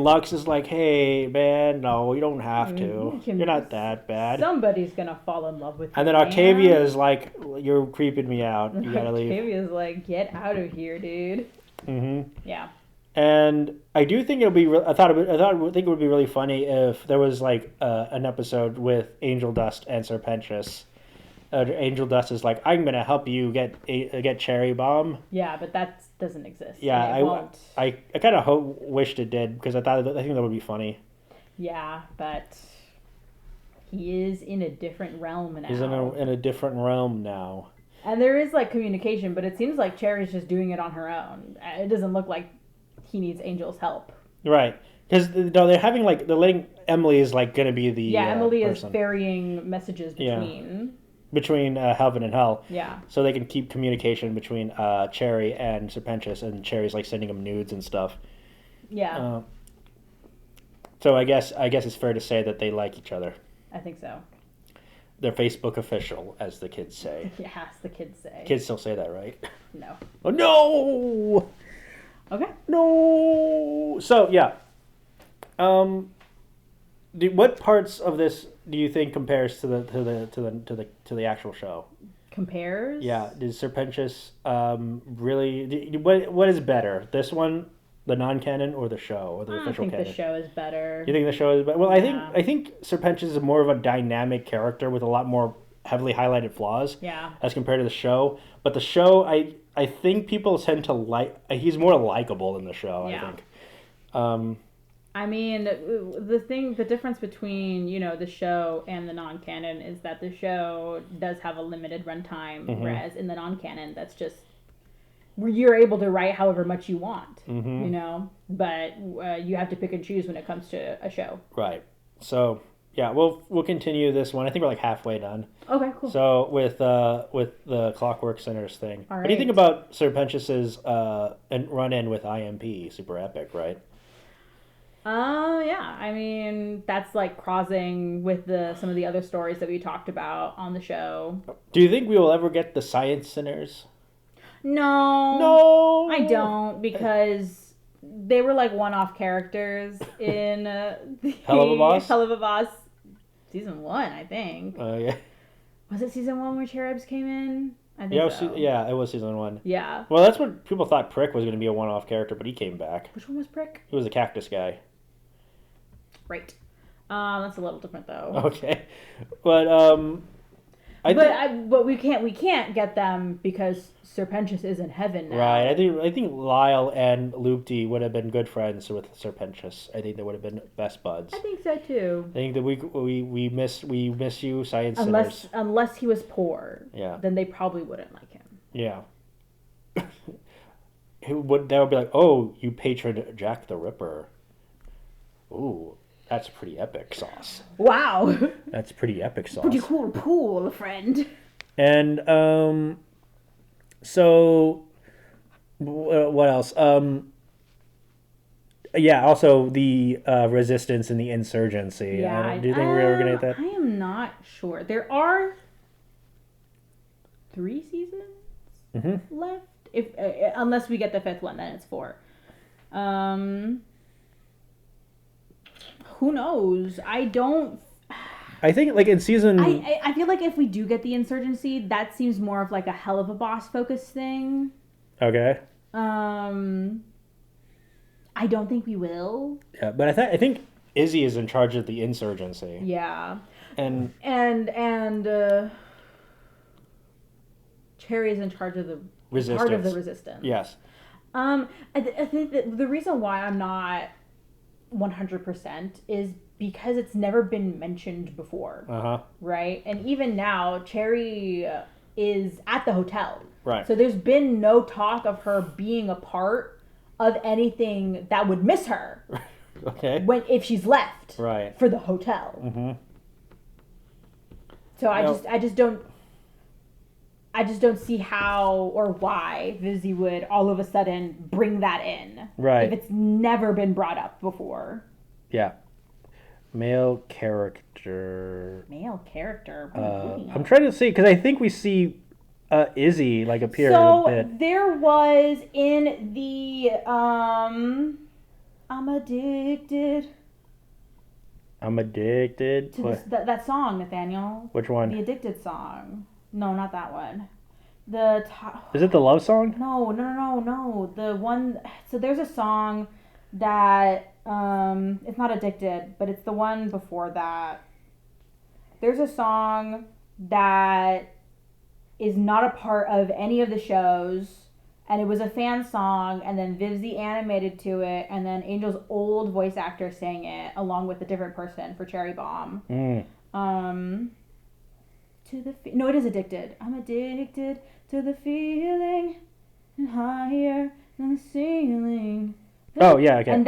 Lux is like, hey man, no, you don't have to. You're not that bad. Somebody's gonna fall in love with you. And then Octavia is like, you're creeping me out. You gotta leave. Octavia's like, get out of here, dude. Mm-hmm. Yeah. And I do think it would be. I think it would be really funny if there was like an episode with Angel Dust and Sir Pentious. Angel Dust is like, I'm gonna help you get Cherry Bomb. Yeah, but that doesn't exist. Yeah, I kind of wished it did because I think that would be funny. Yeah, but he is in a different realm now. He's in a different realm now. And there is like communication, but it seems like Cherry's just doing it on her own. It doesn't look like he needs Angel's help. Right. Because they're having they're letting Emily is like gonna be the Emily person. Is ferrying messages between heaven and hell. Yeah. So they can keep communication between Cherry and Sir Pentious, and Cherry's like sending him nudes and stuff. Yeah. So I guess it's fair to say that they like each other. I think so. They're Facebook official, as the kids say. Yes, the kids say. Kids still say that, right? No. Oh no! Okay. No. So yeah. What parts of this do you think compares to the actual show? Compares? Yeah. Does Sir Pentious really? What is better? This one, the non-canon, or the show, or the official canon? I think the show is better. You think the show is better? Well, yeah. I think Sir Pentious is more of a dynamic character with a lot more heavily highlighted flaws. Yeah. As compared to the show, but the show, I think people tend to like. He's more likable in the show. Yeah. I think. The difference between, the show and the non-canon is that the show does have a limited runtime, whereas in the non-canon, that's just, you're able to write however much you want, but you have to pick and choose when it comes to a show. Right. So, Yeah, we'll continue this one. I think we're like halfway done. Okay, cool. So with the Clockwork Sinners thing, All what do you think right. about Sir Pentious's run-in with IMP? Super epic, right? Yeah. I mean, that's like crossing with some of the other stories that we talked about on the show. Do you think we will ever get the Science Sinners? No. No, I don't, because they were like one-off characters in the Helluva Boss? Helluva Boss season 1, I think. Yeah. Was it season 1 where Cherubs came in? I think Yeah, so. it was season 1. Yeah. Well, that's what people thought Prick was going to be a one-off character, but he came back. Which one was Prick? He was the cactus guy. Right. That's a little different though. Okay, but but we can't get them because Sir Pentious is in heaven now. Right. I think Lyle and Loopty would have been good friends with Sir Pentious. I think they would have been best buds. I think so too. I think that we miss you, Science Sinners. Unless he was poor. Yeah. Then they probably wouldn't like him. Yeah. That would be like, oh, you patron Jack the Ripper. Ooh, that's pretty epic sauce. Wow. That's pretty epic sauce. Pretty cool pool, friend. And so what else? Yeah, also the resistance and the insurgency. Yeah. Do you think we're ever gonna get that? I am not sure. There are 3 seasons left. If unless we get the 5th one, then it's 4. Who knows? I think like in season. I feel like if we do get the insurgency, that seems more of like a Helluva Boss focused thing. Okay. I don't think we will. Yeah, but I think Izzy is in charge of the insurgency. Yeah. And Cherry is in charge of the resistance. part of the resistance. Yes. I think that the reason why I'm not 100% is because it's never been mentioned before. Right? And even now, Cherry is at the hotel. Right. So there's been no talk of her being a part of anything that would miss her. Okay. If she's left. Right. For the hotel. Mm-hmm. So I just don't see how or why Vizzy would all of a sudden bring that in. Right. If it's never been brought up before. Yeah. Male character. Male character? I'm trying to see, because I think we see Izzy like appear a bit. So there was in the I'm addicted. I'm addicted. To that song, Nathaniel. Which one? The Addicted song. No, not that one. Is it the love song? No. The one. So there's a song that it's not Addicted, but it's the one before that. There's a song that is not a part of any of the shows, and it was a fan song, and then Vivzy animated to it, and then Angel's old voice actor sang it along with a different person for Cherry Bomb. No, it is Addicted. I'm addicted to the feeling and higher than the ceiling. Oh yeah, okay. And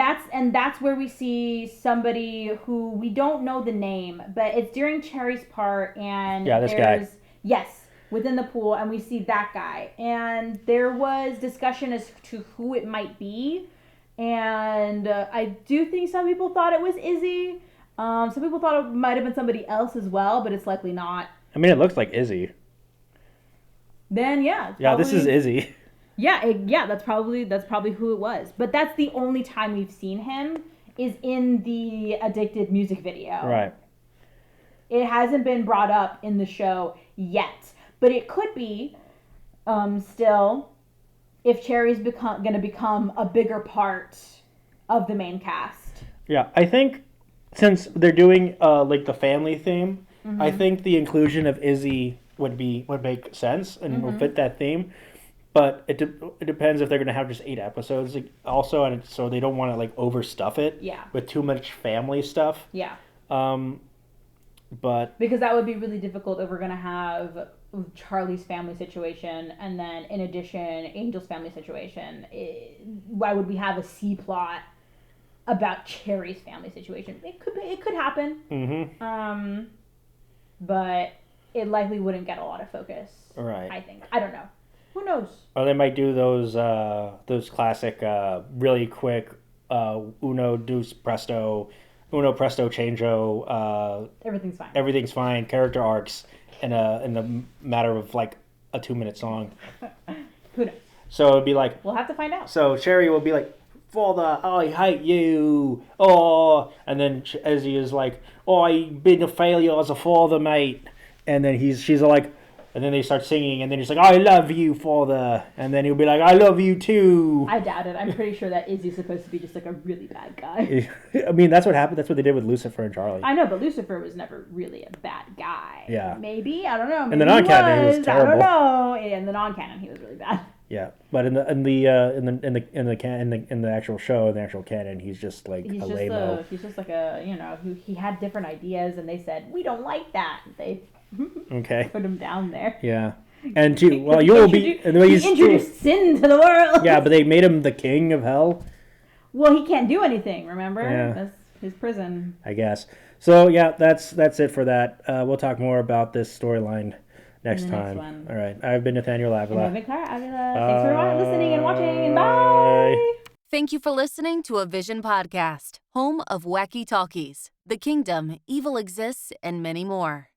that's where we see somebody who we don't know the name, but it's during Cherry's part, and this guy. Yes, within the pool, and we see that guy. And there was discussion as to who it might be, and I do think some people thought it was Izzy. Some people thought it might have been somebody else as well, but it's likely not. I mean, it looks like Izzy. Then yeah. Yeah, this is Izzy. Yeah, that's probably who it was. But that's the only time we've seen him is in the Addicted music video. Right. It hasn't been brought up in the show yet, but it could be still if Cherry's going to become a bigger part of the main cast. Yeah, I think since they're doing like the family theme, I think the inclusion of Izzy would make sense and will fit that theme. But it depends if they're going to have just 8 episodes also, and so they don't want to like overstuff it with too much family stuff. Yeah. But because that would be really difficult if we're going to have Charlie's family situation and then in addition Angel's family situation. Why would we have a C plot about Cherry's family situation. It could happen. Mm-hmm. But it likely wouldn't get a lot of focus. Right. I think. I don't know. Who knows? Or they might do those classic, really quick, uno presto changeo. Everything's fine. Everything's fine. Character arcs in the matter of like a 2-minute song. Who knows? So it'd be like, we'll have to find out. So Cherry will be like, "Father, I hate you." Oh, and then Ezzy is like, "Oh, I've been a failure as a father, mate." And then she's like, and then they start singing, and then he's like, "I love you, father," and then he'll be like, "I love you too." I doubt it. I'm pretty sure that Izzy's supposed to be just like a really bad guy. I mean, that's what happened. That's what they did with Lucifer and Charlie. I know, but Lucifer was never really a bad guy. Yeah. Maybe, I don't know. Maybe in the non-canon, he was terrible. I don't know. In the non-canon, he was really bad. Yeah, but in the actual show, in the actual canon, he's just like he's a just lame-o. He's just like he had different ideas, and they said we don't like that. They put him down there. Yeah, and too. Well, you will be. And the way he introduced sin to the world. Yeah, but they made him the king of hell. Well, he can't do anything. Remember? Yeah. That's his prison. I guess. So yeah, that's it for that. We'll talk more about this storyline next time. All right. I've been Nathaniel Avila. And I've been Clara Avila. Thanks for listening and watching. And bye. Thank you for listening to a Vision podcast, home of wacky talkies, the kingdom, evil exists, and many more.